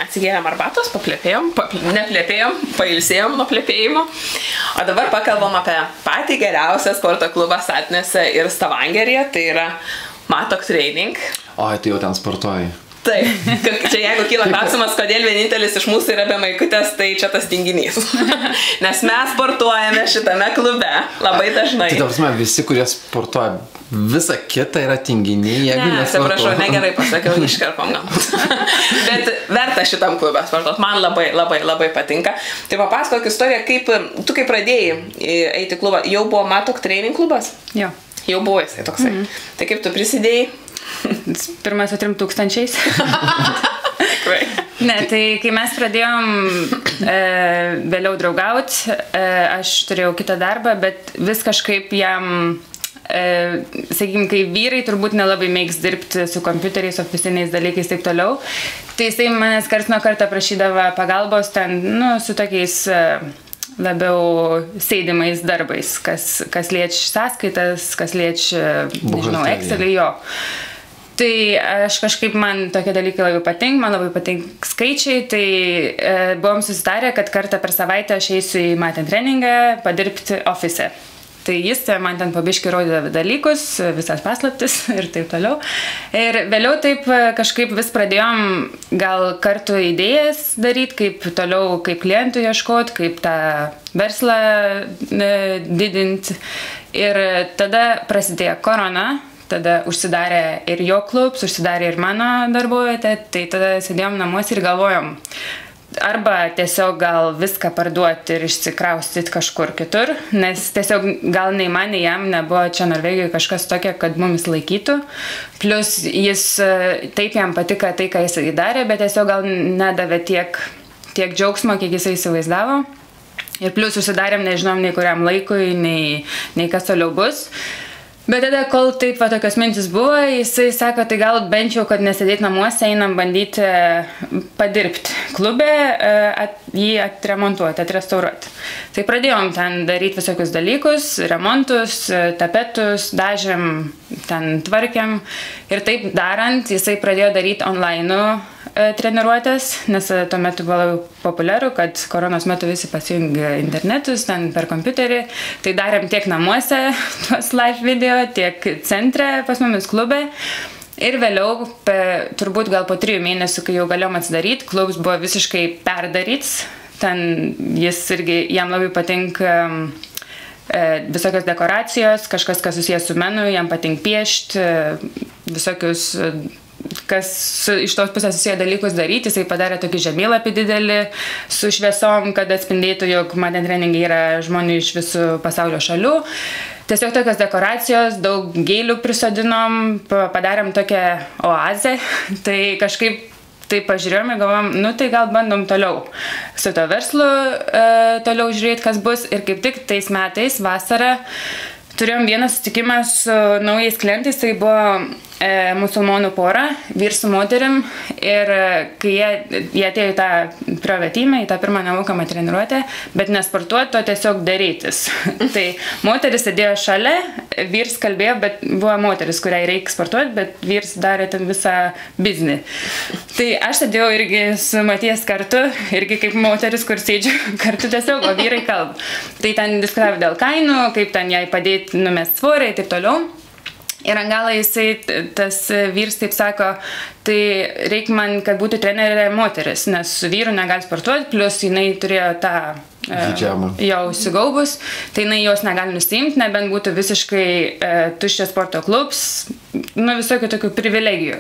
Atsigėrėm arbatos, neplėpėjom, pailsėjom nuo plėpėjimo. O dabar pakalbam apie patį geriausią sporto klubą Satnėse ir Stavangeryje, tai yra Matok Training. O, tai jau ten sportuoji. Taip, čia jeigu kyla klausimas, kodėl vienintelis iš mūsų yra be maikutės, tai čia tas tinginys. Nes mes sportuojame šitame klube labai dažnai. Tai prasme, visi, kurie sportuoja, visa kita yra tinginiai, jeigu nesportuoja. Atsiprašau, negerai pasakiau, iškarpom galbūt. Bet verta šitam klube sportuoti, man labai patinka. Tai papasakok istoriją, tu kaip pradėjai eiti į klubą, jau buvo Matok Training klubas? Jo. Jau buvo jisai toksai. Tai kaip tu prisidėjai? Pirmas su 3000. Ne, tai kai mes pradėjom vėliau draugauti, aš turėjau kitą darbą, bet vis kažkaip jam, sakykime, kai vyrai turbūt nelabai mėgs dirbti su kompiuteriais, oficiniais dalykais taip toliau, tai jisai manęs karts nuo karto prašydavo pagalbos ten, su tokiais labiau sėdimais darbais, kas liečia sąskaitas, kas liečia, nežinau, Excelį, jo. Tai aš kažkaip, man tokie dalykai labai patink, man labai patink skaičiai, tai buvom susitarę, kad kartą per savaitę aš eisiu į Matent treningą padirbti ofise. Tai jis man ten pabiškai rodė dalykus, visas paslaptis ir taip toliau. Ir vėliau taip kažkaip vis pradėjom gal kartu idėjas daryti, kaip toliau, kaip klientų ieškoti, kaip tą verslą didinti. Ir tada prasidėjo korona, tada užsidarė ir jo klubs, užsidarė ir mano darbovietė, tai tada sėdėjom namuose ir galvojom, arba tiesiog gal viską parduoti ir išsikraustyti kažkur kitur, nes tiesiog gal nei man, nei jam nebuvo čia Norvegijoje kažkas tokia, kad mumis laikytų. Plus jis, taip jam patiko tai, ką jisai darė, bet tiesiog gal nedavė tiek džiaugsmo, kiek jisai įsivaizdavo. Ir plus užsidarėm, nežinom nei kuriam laikui, nei kas toliau bus. Bet tada, kol taip va tokios mintis buvo, jisai sako, tai gal bent jau, kad nesėdėti namuose, einam bandyti padirbti klube, jį atremontuoti, atrestauruoti. Tai pradėjom ten daryti visokius dalykus, remontus, tapetus, dažėm, ten tvarkėm. Ir taip darant, jisai pradėjo daryti online treniruotės, nes tuo metu buvo labai populiaru, kad koronos metu visi pasijungė internetus, ten per kompiuterį. Tai darėm tiek namuose tuos live video, tiek centre pas mumis klube. Ir vėliau, turbūt gal po 3 mėnesių, kai jau galėjom atsidaryti, klubs buvo visiškai perdaryts. Ten jis irgi, jam labai patinka visokios dekoracijos, kažkas, kas susijęs su menu, jam patinka piešti, visokius kas iš tos pusės susiję dalykus daryti, jisai padarė tokį žemėlapį didelį su šviesom, kad atspindėtų, jog Madden treningai yra žmonių iš visų pasaulio šalių. Tiesiog tokios dekoracijos, daug gėlių prisodinom, padarėm tokią oazę, tai kažkaip taip pažiūrėjom ir galvom, nu tai gal bandom toliau su to verslu toliau žiūrėti, kas bus. Ir kaip tik tais metais vasarą turėjom vieną susitikimą su naujais klientais, tai buvo musulmonų pora, vyr su moterim, ir kai jie atėjo į tą pravetimą, į tą pirmą nemokamą treniruotę, bet nesportuoti, o tiesiog darytis. Tai moteris sėdėjo šalia, vyrs kalbėjo, bet buvo moteris, kuriai reikia sportuoti, bet vyrs darė ten visą biznį. Tai aš sėdėjau irgi su Matijas kartu, irgi kaip moteris, kur sėdžiu kartu tiesiog, o vyrai kalba. Tai ten diskutavo dėl kainų, kaip ten jai padėti numest svorį ir taip toliau. Ir ant galo jisai, tas vyrs taip sako, tai reikia man, kad būtų trenerė moteris, nes su vyru negali sportuoti, plus jinai turėjo tą jau užsigaubus, tai jinai jos negali nusiimti, nebent būtų visiškai tuščias sporto klubs, nu visokių tokių privilegijų.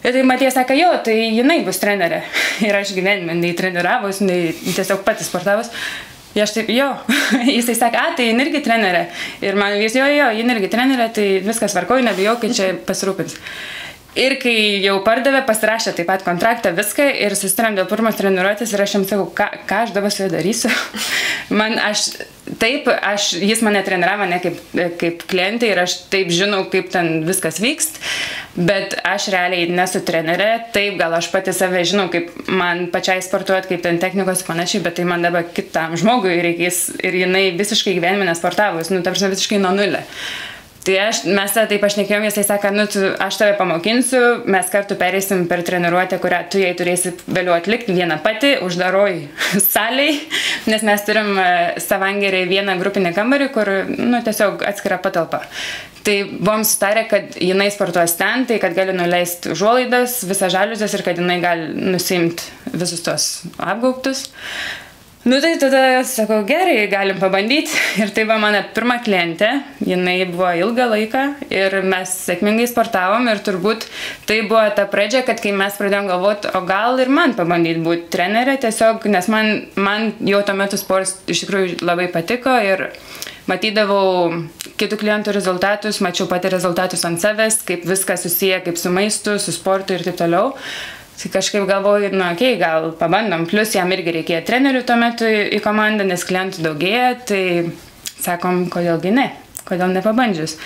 Ir tai Matija sako, jo, tai jinai bus trenerė. Ir aš gyvenime nei treniravus, nei tiesiog pati sportavus. Ir aš taip, jo, jisai sakė, tai jin irgi trenerė. Ir man vis, jo, jin irgi trenerė, tai viskas varkoj, nebijau, kai čia pasirūpins. Ir kai jau pardavė, pasirašė taip pat kontraktą, viską, ir susitarėm dėl pirmos treniruotės, ir aš jam sakau, ką aš dabar su juo darysiu. Jis mane treniravo ne kaip klientė, ir aš taip žinau, kaip ten viskas vykst, bet aš realiai nesu trenerė, taip gal aš pati save žinau, kaip man pačiai sportuoti, kaip ten technikos panašiai, bet tai man dabar kitam žmogui reikės, ir jinai visiškai gyvenime nesportavus, ta prasme visiškai nuo nulio. Tai mes taip pašnekėjom, jisai sako, aš tave pamokinsiu, mes kartu pereisim per treniruotę, kurią tu jai turėsi vėliau atlikti vieną pati, uždaroj saliai, nes mes turim Stavangerį vieną grupinį kambarį, kur, tiesiog atskira patalpa. Tai buvom sutarę, kad jinai sportuos ten, tai kad gali nuleisti užuolaidas, visą žaliuzės ir kad jinai gali nusiimti visus tos apgaubtus. Tai tada sakau, gerai, galim pabandyti. Ir tai buvo mano pirma klientė, jinai buvo ilgą laiką ir mes sėkmingai sportavom, ir turbūt tai buvo ta pradžia, kad kai mes pradėjom galvoti, o gal ir man pabandyti būti trenerė, tiesiog, nes man jau tuo metu sportas iš tikrųjų labai patiko ir matydavau kitų klientų rezultatus, mačiau pati rezultatus ant savęs, kaip viskas susiję, kaip su maistu, su sportu ir taip toliau. Tai kažkaip galvoju, gal pabandom, plus jam irgi reikėjo trenerių tuo metu į komandą, nes klientų daugėja, tai sakom, kodėlgi ne, kodėl nepabandžius.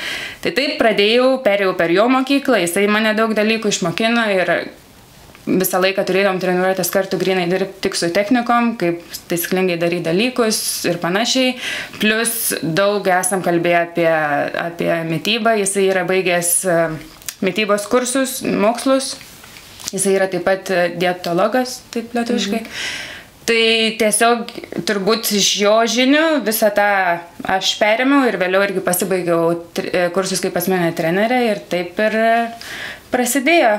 Tai taip perėjau per jo mokyklą, jisai mane daug dalykų išmokino ir visą laiką turėdom treniruotės kartu grinai dirbti tik su technikom, kaip taisyklingai daryti dalykus ir panašiai. Plus daug esam kalbėję apie mitybą, jisai yra baigęs mitybos kursus, mokslus. Jisai yra taip pat dietologas, taip lietuviškai. Tai tiesiog turbūt iš jo žinių visą tą aš perėmiau ir vėliau irgi pasibaigiau kursus kaip asmeninė trenerė ir taip ir prasidėjo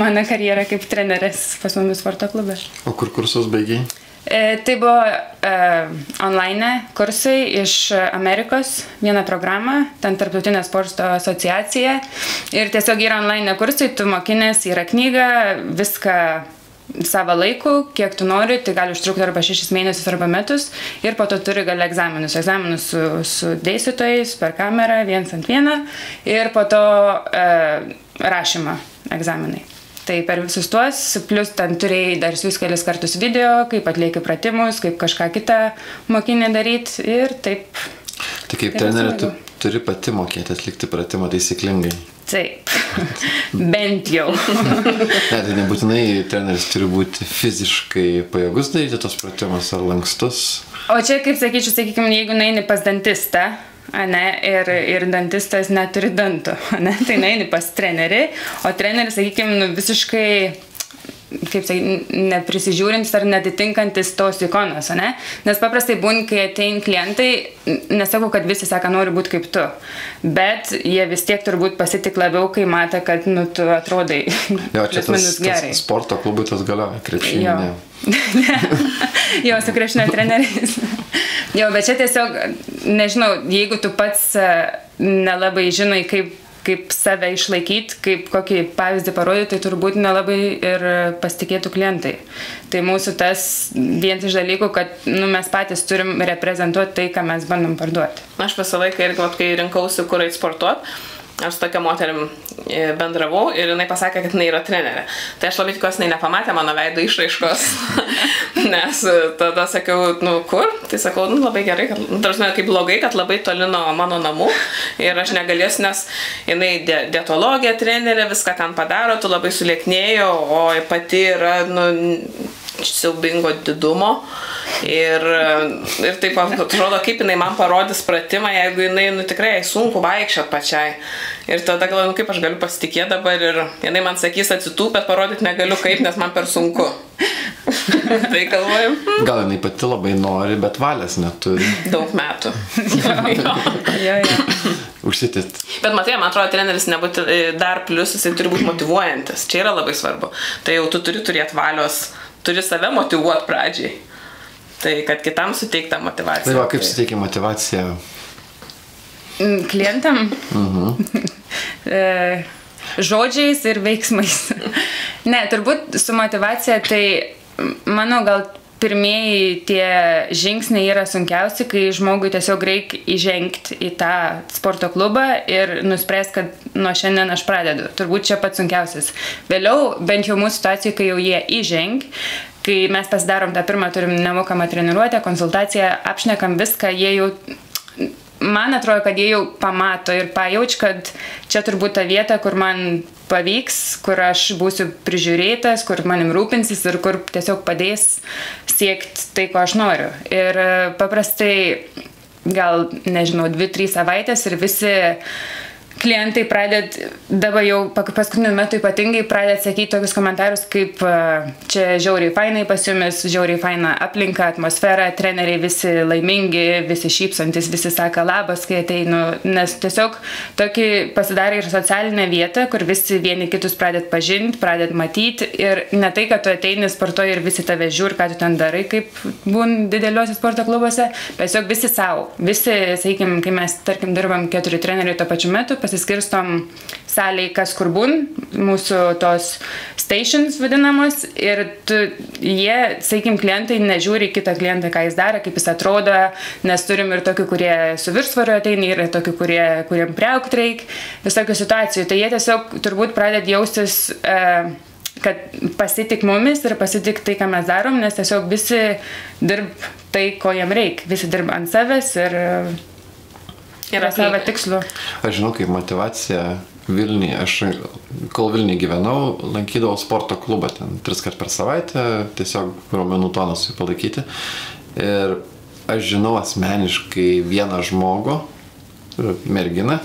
mano karjera kaip trenerės pas mumis sporto klube. O kur kursus baigiai? Tai buvo online kursai iš Amerikos, vieną programą, ten Tarptautinė sporto asociacija ir tiesiog yra online kursai, tu mokinės, yra knyga, viską savo laiku, kiek tu nori, tai gali užtrukti arba 6 mėnesius arba metus ir po to turi gali egzaminus su dėstytojais per kamerą, 1-ant-1 ir po to rašymą egzaminai. Tai per visus tuos, plus ten turėjai dar siūs kelis kartus video, kaip atlieki pratimus, kaip kažką kitą mokinį daryti ir taip. Tai kaip trenerė, tu turi pati mokėti atlikti pratimą taisyklingai. Taip, bent jau. Ne, tai nebūtinai treneris turi būti fiziškai pajėgus daryti tos pratimus ar lankstus. O čia, kaip sakyčiau, sakykime, jeigu nueini pas dantistą, ir dantistas neturi dantų, tai nueini pas trenerį, o treneris, sakykime, visiškai, kaip sakyti, neprisižiūrintis ar netitinkantis tos ikonos, nes paprastai būn, kai atein klientai, nesakau, kad visi sako, nori būti kaip tu, bet jie vis tiek turbūt pasitik labiau, kai mato, kad tu atrodai jo, čia tas sporto klubui tas galioja, krepšinė. Jo, su krepšinio treneriais. Jo, bet čia tiesiog, nežinau, jeigu tu pats nelabai žinai, kaip save išlaikyti, kaip kokį pavyzdį parodyti, tai turbūt nelabai ir pasitikėtų klientai. Tai mūsų tas vienas iš dalykų, kad mes patys turim reprezentuoti tai, ką mes bandom parduoti. Aš visą laiką irgi, kai rinkausi, kur eit sportuoti, aš su tokia moterim bendravau ir jinai pasakė, kad jinai yra trenerė. Tai aš labai tikiuosi, jinai nepamatė mano veido išraiškos, nes tada sakiau, kur? Tai sakau, labai gerai, kaip blogai, kad labai toli nuo mano namų ir aš negalėsiu, nes jinai dietologė, trenerė, viską ten padaro, tu labai sulieknėjo, o pati yra, siaubingo didumo. Ir taip atrodo, kaip jinai man parodys pratimą, jeigu jinai tikrai sunku vaikščiot pačiai. Ir tada galvoju, kaip aš galiu pasitikėti dabar ir jinai man sakys atsitūp, bet parodyti negaliu kaip, nes man per sunku. Tai galvoju. Gal jinai pati labai nori, bet valios neturi. Daug metų. Užsitit. Bet matai, man atrodo, treneris nebūti dar plius, jisai turi būti motyvuojantis. Čia yra labai svarbu. Tai jau tu turi turėti valios, turi save motyvuoti pradžiai. Tai kad kitam suteikta motivacija. Tai va, kaip suteikia motivaciją? Klientam? Žodžiais ir veiksmais. Ne, turbūt su motivacija, tai mano gal pirmieji tie žingsniai yra sunkiausi, kai žmogui tiesiog reikia įžengti į tą sporto klubą ir nuspręs, kad nuo šiandien aš pradedu. Turbūt čia pats sunkiausias. Vėliau, bent jau mūsų situacijų, kai jau jie įženg, kai mes pasidarom tą pirmą, turim nemokamą treniruotę, konsultaciją, apšnekam viską, jie jau, man atrodo, kad jie jau pamato ir pajauč, kad čia turbūt ta vieta, kur man pavyks, kur aš būsiu prižiūrėtas, kur manim rūpinsis ir kur tiesiog padės siekti tai, ko aš noriu. Ir paprastai gal, nežinau, 2-3 savaitės ir visi klientai pradėt, dabar jau paskutiniu metu ypatingai pradėt sakyti tokius komentarus, kaip čia žiauriai fainai pas jumis, žiauriai faina aplinka, atmosfera, treneriai visi laimingi, visi šypsantis, visi sako labas, kai ateinu, nes tiesiog tokį pasidarė ir socialinę vietą, kur visi vieni kitus pradėt pažinti, pradėt matyti ir ne tai, kad tu ateini sportuoji ir visi tave žiūri, ką tu ten darai, kaip būn dideliuose sporto klubuose, tiesiog visi savo, visi, sakykime, kai mes, tarkim, dirbam 4 treneriai tuo pačiu metu, pasiskirstom saliai, kas kur būn, mūsų tos stations vadinamos ir jie, sakykim, klientai nežiūri kitą klientą, ką jis daro, kaip jis atrodo, nes turim ir tokių, kurie su viršsvoriu ateina, ir tokių, kuriem priaugt reik, visokių situacijų. Tai jie tiesiog turbūt pradeda jaustis, kad pasitik mumis ir pasitik tai, ką mes darom, nes tiesiog visi dirb tai, ko jiem reik, visi dirb ant savęs ir yra savo tikslu. Aš žinau, kaip motivacija Vilniuje. Aš, kol Vilniuje gyvenau, lankydavau sporto klubą ten 3 kart per savaitę, tiesiog raumenų tonusui palaikyti. Ir aš žinau asmeniškai vieną žmogų, merginą,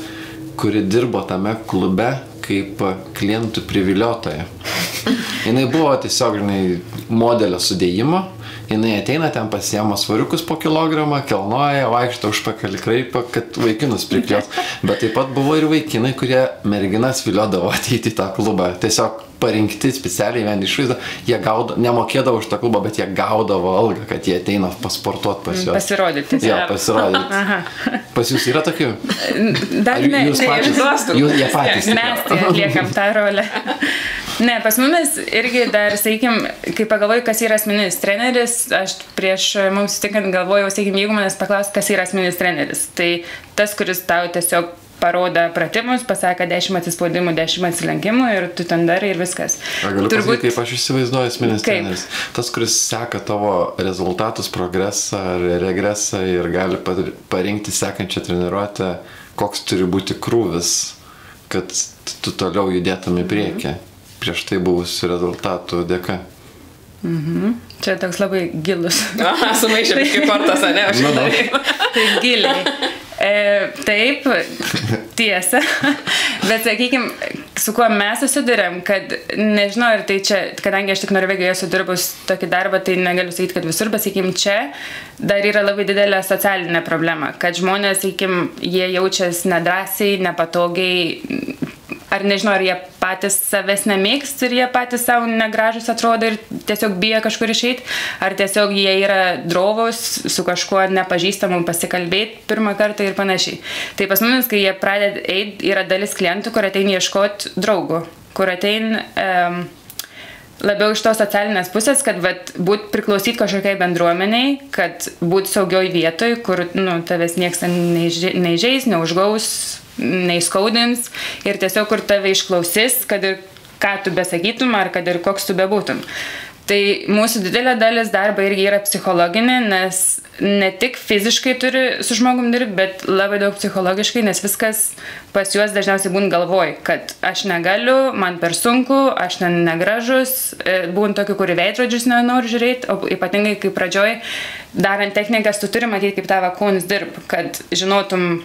kuri dirbo tame klube kaip klientų priviliotoja. Jinai buvo tiesiog, modelio sudėjimo. Jinai ateina ten, pasiema svariukus po kilogramą, kelnoja, vaikšto užpakalį kraipą, kad vaikinus priklios. Bet taip pat buvo ir vaikinai, kurie merginas viliodavo ateiti į tą klubą. Tiesiog parinkti specialiai vien išvaizdą. Jie nemokėdavo už tą klubą, bet jie gaudavo algą, kad jie ateina pasportuoti pas juos. Pasirodyti. Jo, pasirodyti. Aha. Pas jūs yra tokių? Dar ne. Jūs patys? Jie patys. Mes tai atliekam tą rolę. Ne, pas mumis irgi dar, sakykim, kai pagalvoju, kas yra asmeninis treneris, aš prieš mums sutikant galvojau, sakykim, jeigu manęs paklaus, kas yra asmeninis treneris, tai tas, kuris tau tiesiog parodo pratimus, pasako 10 atsispaudimų, 10 atsilenkimų ir tu ten darai ir viskas. Galiu pasakyti, kaip aš įsivaizduoju asmeninis treneris. Tas, kuris seka tavo rezultatus, progresą ar regresą ir gali parinkti sekančią treniruotę, koks turi būti krūvis, kad tu toliau judėtum į priekį. Prieš tai buvusių rezultatų dėka. Čia toks labai gilus. Sumaišė kaip kortas, ne? Aš žinau. Tai giliai. Taip, tiesa. Bet sakykime, su kuo mes susidurėm, kad nežinau, ir tai čia, kadangi aš tik Norvegijoje sudirbus tokį darbą, tai negaliu sakyti, kad visur, bet sakykime, čia dar yra labai didelė socialinė problema, kad žmonės, sakykime, jie jaučiasi nedrąsiai, nepatogiai, ar nežinau, ar jie patys savęs nemėgst ir jie patys savo negražus atrodo ir tiesiog bijo kažkur išeiti, ar tiesiog jie yra drovos su kažkuo nepažįstamu pasikalbėti pirmą kartą ir panašiai. Tai pas mumis, kai jie pradeda eiti, yra dalis klientų, kur ateina ieškoti draugų, kur ateina labiau iš tos socialinės pusės, kad būt priklausyti kažkokiai bendruomeniai, kad būt saugioj vietoj, kur tavęs nieks neįžeis, neužgaus, neįskaudins ir tiesiog kur tave išklausys, kad ir ką tu besakytum ar kad ir koks tu bebūtum. Tai mūsų didelė dalis darbo irgi yra psichologinė, nes ne tik fiziškai turi su žmogum dirbti, bet labai daug psichologiškai, nes viskas pas juos dažniausiai būna galvoj, kad aš negaliu, man per sunku, aš negražus, būna tokių, kuri veidrodžius nenori žiūrėti, o ypatingai kai pradžioj, darant technikas, tu turi matyti, kaip tavo kūnas dirba, kad žinotum,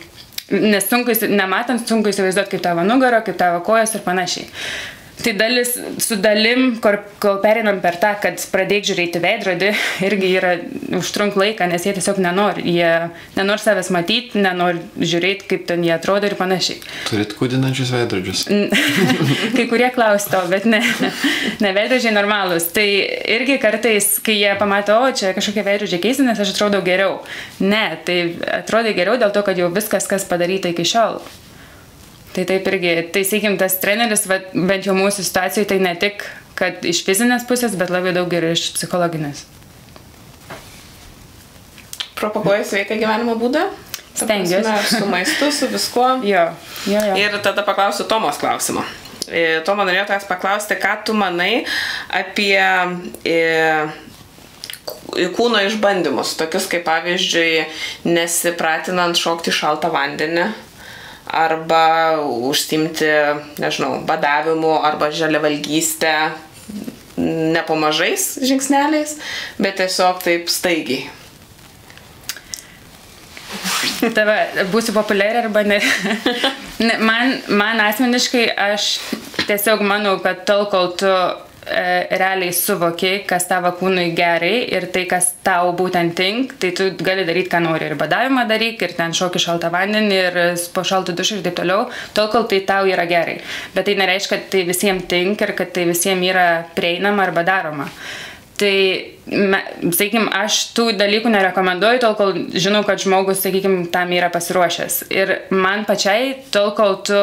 nes nematant sunku įsivaizduoti, kaip tavo nugara, kaip tavo kojas ir panašiai. Tai dalis su dalim, kol perinam per tą, kad pradėk žiūrėti veidrodį, irgi yra užtrunk laiką, nes jie tiesiog nenori. Jie nenori savęs matyti, nenori žiūrėti, kaip ten jie atrodo ir panašiai. Turit kūdinančius veidrodžius? Kai kurie klaus to, bet ne veidrodžiai normalūs. Tai irgi kartais, kai jie pamato, o čia kažkokie veidrodžiai keisti, nes aš atrodau geriau. Ne, tai atrodai geriau dėl to, kad jau viskas, kas padaryta iki šiol. Tai taip irgi, tai sakykim, tas treneris, bent jau mūsų situacijoje, tai ne tik, kad iš fizinės pusės, bet labai daug ir iš psichologinės. Propaguoji sveiką gyvenimo būdą? Stengiuosi. Su maistu, su viskuo? Jo. Ir tada paklausiu Tomos klausimo. Tomo, norėjau tavęs paklausti, ką tu manai apie kūno išbandymus, tokius kaip pavyzdžiui, nesipratinant šokti šaltą vandenį, arba užsiimti, nežinau, badavimu, arba žaliavalgystę, ne po mažais žingsneliais, bet tiesiog taip staigiai. Tave būsiu populiari arba ne. Man asmeniškai, aš tiesiog manau, kad tol, kol tu realiai suvoki, kas tavo kūnui gerai ir tai, kas tau būtent tink, tai tu gali daryti, ką nori. Ir badavimą daryk, ir ten šoki šaltą vandenį, ir po šaltų dušą ir taip toliau, tol, kol tai tau yra gerai. Bet tai nereiškia, kad tai visiems tink ir kad tai visiems yra prieinama arba daroma. Tai, sakykim, aš tų dalykų nerekomenduoju, tol, kol žinau, kad žmogus, sakykim, tam yra pasiruošęs. Ir man pačiai, tol, kol tu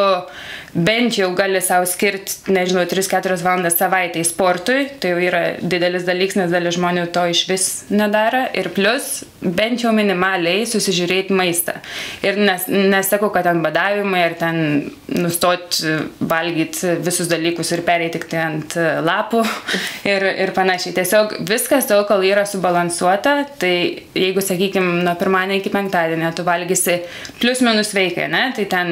bent jau gali savo skirti, nežinau, 3-4 valandas savaitėj sportui, tai jau yra didelis dalykas, nes dalis žmonių to iš vis nedaro. Ir plus, bent jau minimaliai susižiūrėti maistą. Ir nesakau, kad ten badavimai, ar ten nustoti valgyti visus dalykus ir pereiti tik ant lapų ir panašiai. Tiesiog viskas tol, kol yra subalansuota, tai jeigu, sakykime, nuo pirmadienio iki penktadienio tu valgysi plius minus sveikai, ne? Tai ten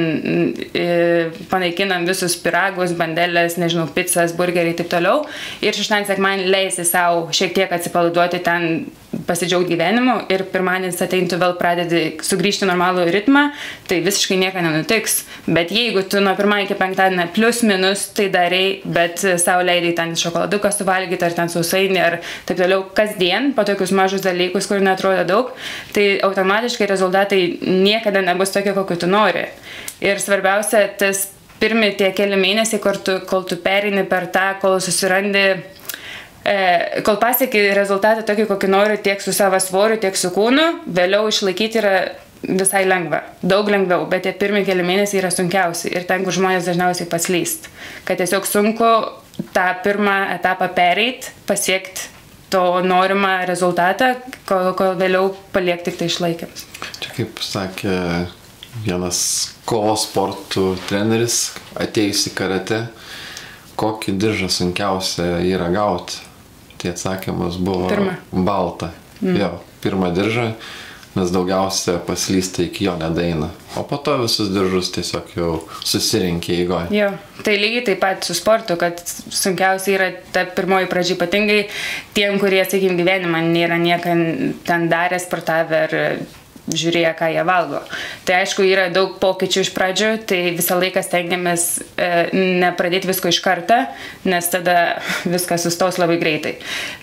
panaikinam visus pyragus, bandelės, nežinau, pizzas, burgeriai ir taip toliau. Ir šeštadienį sekmadienį leisi savo šiek tiek atsipalaiduoti ten pasidžiaugti gyvenimu ir pirmadienis ateintų vėl pradedi sugrįžti normalų ritmą, tai visiškai nieko nenutiks. Bet jeigu tu nuo pirmadienio iki penktadienio plius minus tai darai, bet sau leidai ten šokoladuką suvalgyti ar ten sausainį ar taip toliau kasdien po tokius mažus dalykus, kur netrodo daug, tai automatiškai rezultatai niekada nebus tokie, kokiu tu nori. Ir svarbiausia, tas pirmi tie keli mėnesiai, kol tu pereini per tą, kol susirandi, kol pasieki rezultatą tokį, kokį nori, tiek su savo svoriu, tiek su kūnu, vėliau išlaikyti yra visai lengva, daug lengviau, bet tie pirmi keli mėnesiai yra sunkiausi ir ten, kur žmonės dažniausiai paslyst. Kad tiesiog sunku tą pirmą etapą pereit, pasiekti to norimą rezultatą, kol vėliau paliek tik tai išlaikymus. Čia kaip sakė vienas kovos sportų treneris, atėjus į karate, kokį diržą sunkiausia yra gauti. Tai atsakymas buvo baltą. Jo, pirmą diržą, nes daugiausia paslysta iki jo nedaina. O po to visus diržus tiesiog jau susirinkė eigoje. Jo, tai lygiai taip pat su sportu, kad sunkiausia yra ta pirmoji pradžia, ypatingai tiem, kurie, sakykime, gyvenimą nėra nieką ten darę, sportavę ar žiūrėję, ką jie valgo. Tai aišku, yra daug pokyčių iš pradžių, tai visą laiką stengiamės nepradėti visko iš karto, nes tada viskas sustos labai greitai.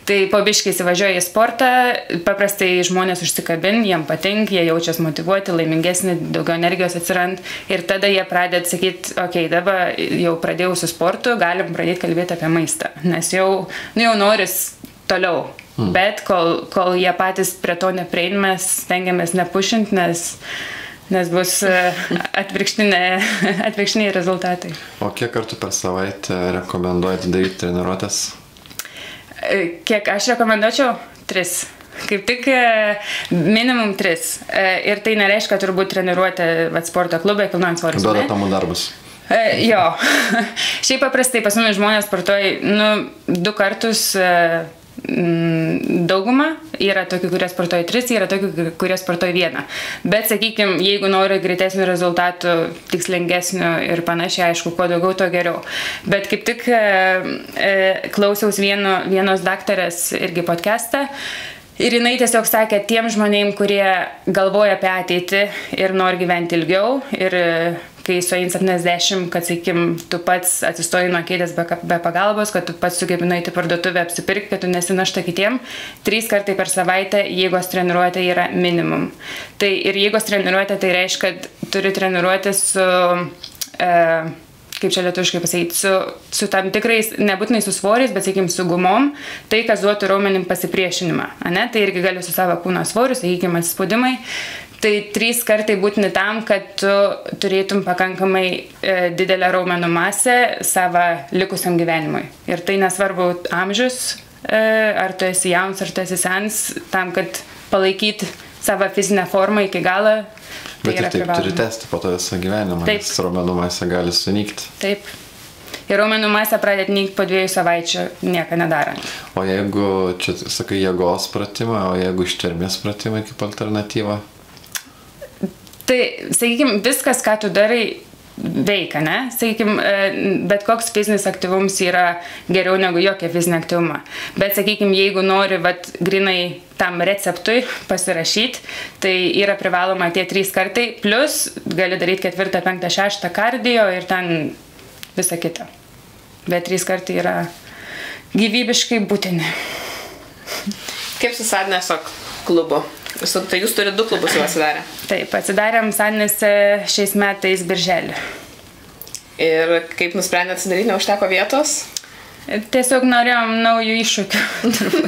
Tai po biškį įsivažiuoja į sportą, paprastai žmonės užsikabin, jiem patink, jie jaučias motyvuoti, laimingesni, daugiau energijos atsirand ir tada jie pradeda sakyti, okei, dabar jau pradėjau su sportu, galim pradėti kalbėti apie maistą, nes jau noris toliau. Bet kol jie patys prie to neprieina, mes stengiamės nepušinti, nes bus atvirkštiniai rezultatai. O kiek kartų per savaitę rekomenduojate daryti treniruotės? Kiek aš rekomenduočiau? 3. Kaip tik minimum 3. Ir tai nereiškia turbūt treniruotę sporto klube, kilnojant svorius. Duoda tamų darbus. Jo. Šiaip paprastai pas mumis žmonės sportuoja 2 kartus. Dauguma yra tokių, kurie sportuoja 3, yra tokių, kurie sportuoja 1. Bet, sakykime, jeigu nori greitesnių rezultatų, tikslingesnių ir panašiai, aišku, kuo daugiau, to geriau. Bet kaip tik klausiaus vienos daktarės irgi podcastą ir jinai tiesiog sakė tiem žmonėm, kurie galvoja apie ateitį ir nori gyventi ilgiau ir kai suein 70, kad, sakykim, tu pats atsistoji nuo kėdės be pagalbos, kad tu pats sugebi nueiti į parduotuvę apsipirkti, kad tu nesinašta kitiem, 3 kartai per savaitę jėgos treniruotė yra minimum. Tai ir jėgos treniruotė tai reiškia, kad turi treniruotė su, kaip čia lietuviškai pasakyti, su tam tikrais, nebūtinai su svoriais, bet, sakykim, su gumom, tai, kas duotų raumenim pasipriešinimą. Ane? Tai irgi gali su savo kūno svoriu, sakykim, atsispaudimai. Tai 3 kartai būtini tam, kad tu turėtum pakankamai didelę raumenų masę savo likusiam gyvenimui. Ir tai nesvarbu amžius, ar tu esi jaunas, ar tu esi sens, tam, kad palaikyti savo fizinę formą iki galo. Bet ir taip turi tęsti po to visą gyvenimą, nes raumenų masė gali sunykti. Taip. Ir raumenų masė pradėti nykti po 2 savaičių, nieko nedarant. O jeigu, čia sakai, jėgos pratimą, o jeigu ištvermės pratimai kaip alternatyva? Tai, sakykime, viskas, ką tu darai, veikia, ne? Sakykime, bet koks fizinis aktyvumas yra geriau negu jokia fizinė aktyvuma. Bet, sakykime, jeigu nori, grinai tam receptui pasirašyti, tai yra privaloma tie 3 kartai, plus gali daryti 4, 5, 6 kardio ir ten visą kitą. Bet 3 kartai yra gyvybiškai būtini. Kaip su Sadneso klubu? Tai jūs turite 2 klubus jau atsidarę? Taip, atsidarėm Sadnese šiais metais birželį. Ir kaip nusprendėte atsidaryti, neužteko vietos? Tiesiog norėjom naujų iššūkių.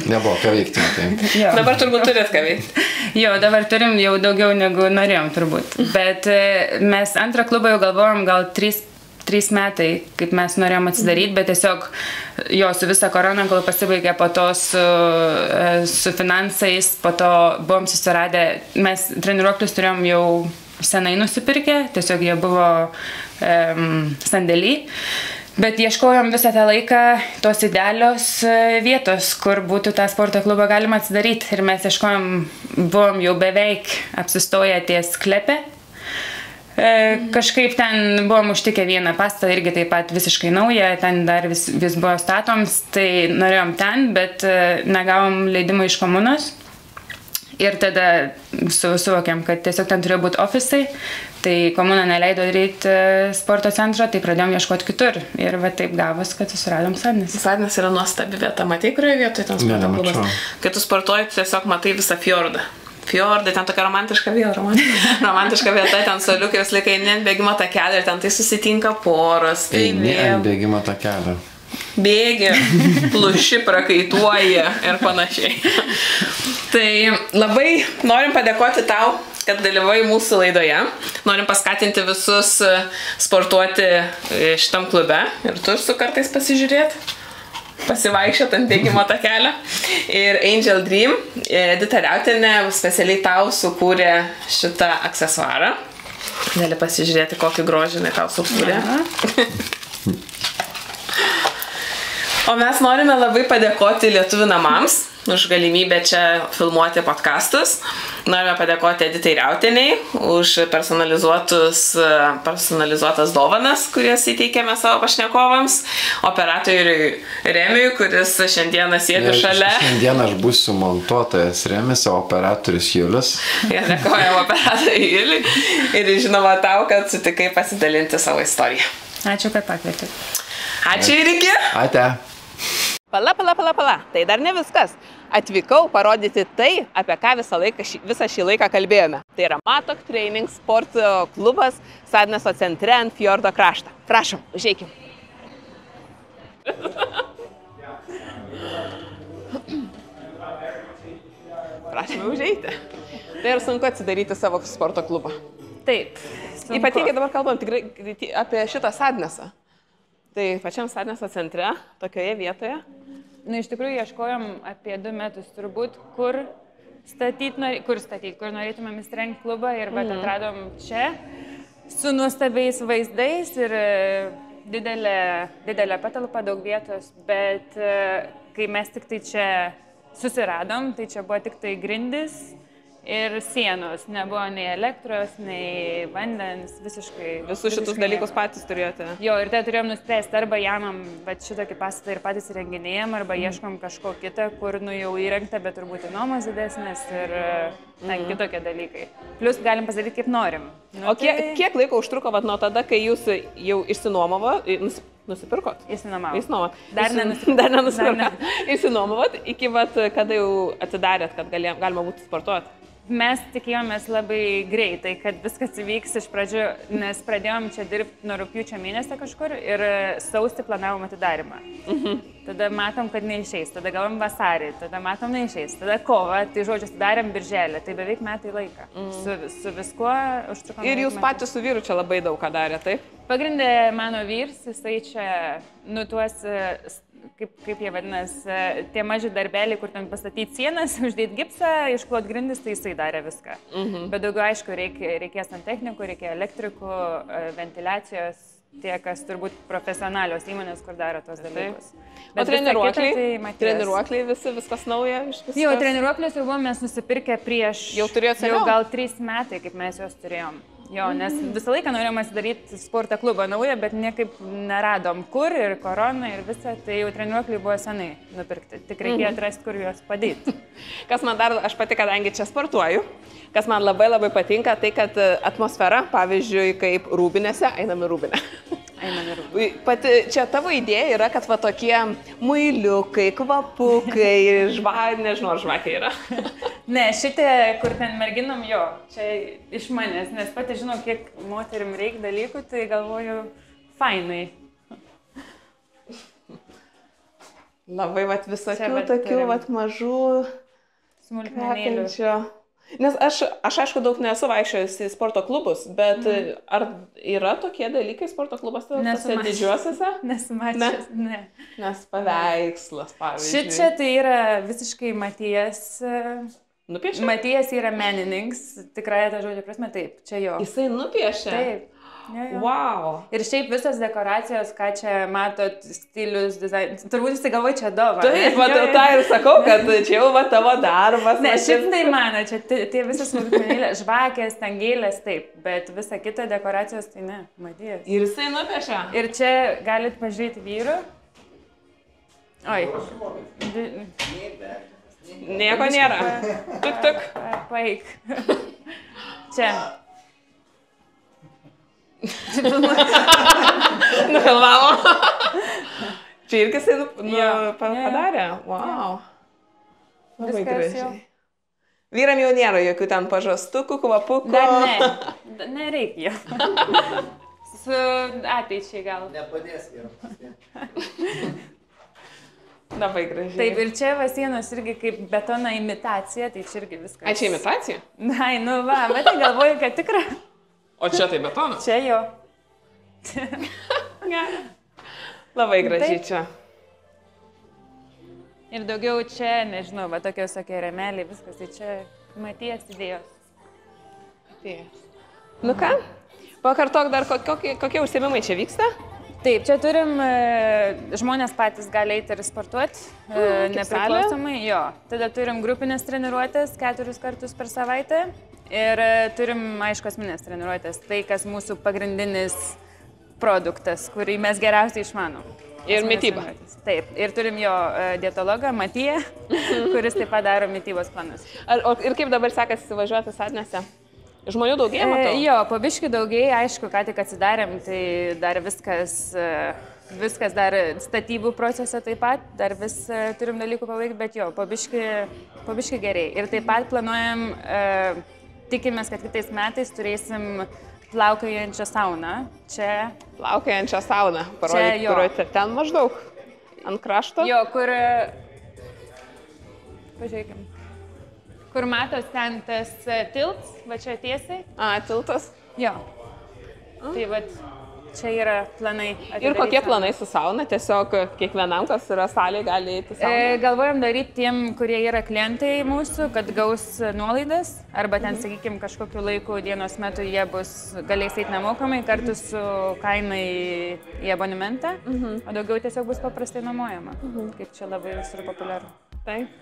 Nebuvo ką veikti, tai. Dabar turbūt turėt ką veikti. Jo, dabar turim jau daugiau negu norėjom turbūt. Bet mes antrą klubą jau galvojom gal 3 metai, kaip mes norėjom atsidaryti, bet tiesiog jo su visą koroną, kol pasibaigė po to su finansais, po to buvom susiradę, mes treniruoklius turėjom jau senai nusipirkę, tiesiog jie buvo sandėly, bet ieškojom visą tą laiką tos idealios vietos, kur būtų tą sporto klubą galima atsidaryti ir mes ieškojom, buvom jau beveik apsistoję ties Klepe. Kažkaip ten buvom užtikę vieną pastatą, irgi taip pat visiškai naują, ten dar vis buvo statoms, tai norėjom ten, bet negavom leidimą iš komunos. Ir tada suvokėm, kad tiesiog ten turėjo būti ofisai, tai komuna neleido daryti sporto centro, tai pradėjom ieškoti kitur. Ir va taip gavos, kad susiradom Sadnesą. Sadnes yra nuostabi vieta. Matai, kurioje vietoje ten sporto klubas? Kai tu sportuoji, tiesiog matai visą fjordą. Fjordai, ten tokia romantiška vieta, ten soliukai vis laikai eini ant bėgimo takelio ir ten tai susitinka poros. Eini ant bėgimo takelio. Bėgi, pluši, prakaituoji ir panašiai. Tai labai norim padėkoti tau, kad dalyvai mūsų laidoje. Norim paskatinti visus sportuoti šitam klube ir tu su kartais pasižiūrėti. Pasivaikščiot ant bėgimo takelio. Ir Angel Dream, Edita Riautienė specialiai tau sukūrė šitą aksesuarą. Gali pasižiūrėti, kokį grožinį tau sukūrė. O mes norime labai padėkoti Lietuvių namams už galimybę čia filmuoti podcastus. Norime padėkoti Editai Riautieniai už personalizuotas dovanas, kurias įteikėme savo pašnekovams. Operatoriui Remiui, kuris šiandieną sėdi šalia. Šiandieną aš būsiu montuotojas Remis, o operatorius Julius. Ja, dėkojam operatoriui Juliui ir žinoma tau, kad sutikai pasidalinti savo istoriją. Ačiū, kad pakvietėt. Ačiū ir iki. Ate. Pala. Tai dar ne viskas. Atvykau parodyti tai, apie ką visą šį laiką kalbėjome. Tai yra Matok Training sporto klubas Sadneso centre ant fjordo krašto. Prašom, užeikim. Prašome užeiti. Tai yra sunku atsidaryti savo sporto klubą. Taip. Ypatingai dabar kalbam tikrai apie šitą Sadnesą. Tai pačiam Sadneso centre, tokioje vietoje. Nu, iš tikrųjų, ieškojom apie 2 metus turbūt, kur norėtumėm įsirengti klubą ir bet atradom čia su nuostabiais vaizdais ir didelė patalpa, daug vietos, bet kai mes tik tai čia susiradom, tai čia buvo tik tai grindis ir sienos, nebuvo nei elektros, nei vandens, visiškai. Visus šitus dalykus patys turėjote. Jo, ir tai turėjom nuspręsti, arba jamam šitokį pastatą ir patys įrenginėjom, arba ieškom kažko kitą, kur jau įrengta, bet turbūt nuomos didesnės ir kitokie dalykai. Plus galim pasidaryti kaip norim. O kiek laiko užtruko nuo tada, kai jūs jau nusipirkot? Išsinuomavot. Dar nenusipirkot. Išsinuomavot iki kada jau atidarėt, kad galima būtų sportuoti. Mes tikėjomės labai greitai, kad viskas įvyks iš pradžių, nes pradėjom čia dirbti nuo rugpjūčio mėnesio kažkur ir sausį planavom atidarimą. Tada matom, kad neišeis, tada galvom vasarį, tada matom neišeis, tada kovą, tai žodžiu, atidarėm birželį, tai beveik metai laiką. Su viskuo užtrukom. Ir jūs patys su vyru čia labai daug ką darė, taip? Pagrindė mano vyrs, jisai čia tuos kaip jie vadinasi, tie maži darbeliai, kur ten pastatyti sienas, uždėti gipsą, išklot grindis, tai jisai darė viską. Bet daugiau, aišku, reikės ant technikų, reikia elektrikų, ventiliacijos, tie, kas turbūt profesionalios įmonės, kur daro tos dalykus. O treniruokliai visi, viskas nauja? Jo, treniruoklius jau buvome nusipirkę prieš jau gal 3 metai, kaip mes juos turėjom. Jo, nes visą laiką norėjom atidaryti sporto klubą naują, bet niekaip neradom kur ir korona ir visą, tai jau treniruokliai buvo senai nupirkti. Tik reikėjo atrasti, kur juos padėti. Kas man dar, aš pati, kadangi čia sportuoju, kas man labai patinka, tai kad atmosfera, pavyzdžiui, kaip Rūbinėse, einam į Rūbinę. Pati čia tavo idėja yra, kad va tokie muiliukai, kvapukai, nežinau, ar žvakiai yra. Ne, šitie, kur ten merginom, jo, čia iš manęs, nes pati žinau, kiek moterim reikia dalykų, tai galvoju, fainai. Labai visokių tokių mažų smulkmenėlių. Nes aš aišku daug nesu vaikščiojus į sporto klubus, bet ar yra tokie dalykai sporto klubose didžiuosiuose? Nesumačius, ne. Nes paveikslas, pavyzdžiui. Šičia tai yra visiškai Matijas. Nupiešė? Matijas yra menininkas, tikrai tą žodžio prasme, taip, čia jo. Jisai nupiešė? Taip. Wow. Ir šiaip visos dekoracijos, ką čia matot, stilius, dizainas, turbūt visi galvoja čia dova. Taip, matau, tą ir sakau, kad čia jau tavo darbas. Ne, šiaip tai mano, čia tie visos smulkmenėlės, žvakės, ten gėlės, taip, bet visa kita dekoracijos tai ne, Matijas. Ir jisai nupiešė? Ir čia galit pažiūrėti vyrų. Oi. Nieko nėra. Tuk. Paeik. Čia. Nufilmavo. Čia irgi jisai padarė. Wow. Labai gražiai. Vyram jau nėra jokių ten pažastukų, kvapukų. Dar ne. Nereikia. Su ateičiai gal. Nepadės vyram. Labai gražiai. Taip, ir čia va sienos irgi kaip betono imitacija, tai čia irgi viskas. A, čia imitacija? Na, nu va, bet tai galvoju, kad tikra. O čia tai betonas? Čia jo. Labai gražiai čia. Ir daugiau čia, nežinau, va tokios tokie remeliai, viskas, tai čia Matijas idėjos. Nu ką? Pakartok dar, kokie užsiėmimai čia vyksta? Taip, čia turim, žmonės patys gali eiti ir sportuoti, nepriklausomai, jo. Tada turim grupinės treniruotės 4 kartus per savaitę ir turim, aišku, asmeninės treniruotės, tai kas mūsų pagrindinis produktas, kurį mes geriausiai išmanom. Ir mityba. Taip, ir turim jo dietologą Matiją, kuris taip pat daro mitybos planus. Ir kaip dabar sekasi važiuoti Sadnėse? Žmonių daugėja, matau? Jo, po biškį daugėja, aišku, ką tik atsidarėm, tai dar viskas dar statybų procese taip pat, dar vis turim dalykų paveikti, bet jo, po biškį gerai. Ir taip pat planuojam, tikimės, kad kitais metais turėsim plaukiojančią sauną. Čia. Plaukiojančią sauną, parodyk, kur ten maždaug, ant krašto. Jo, kur, pažiūrėkim, kur matos ten tas tiltas, va čia tiesiai. A, tiltas? Jo. Tai va, čia yra planai. Ir kokie planai su sauna? Tiesiog kiekvienam, kas yra salėje, gali eiti sauną? Galvojam daryti tiem, kurie yra klientai mūsų, kad gaus nuolaidas, arba ten, sakykime, kažkokiu laiku dienos metu jie galės eiti nemokamai kartu su kainai į abonementą, o daugiau tiesiog bus paprastai nuomojama, kaip čia labai visur populiaru. Taip.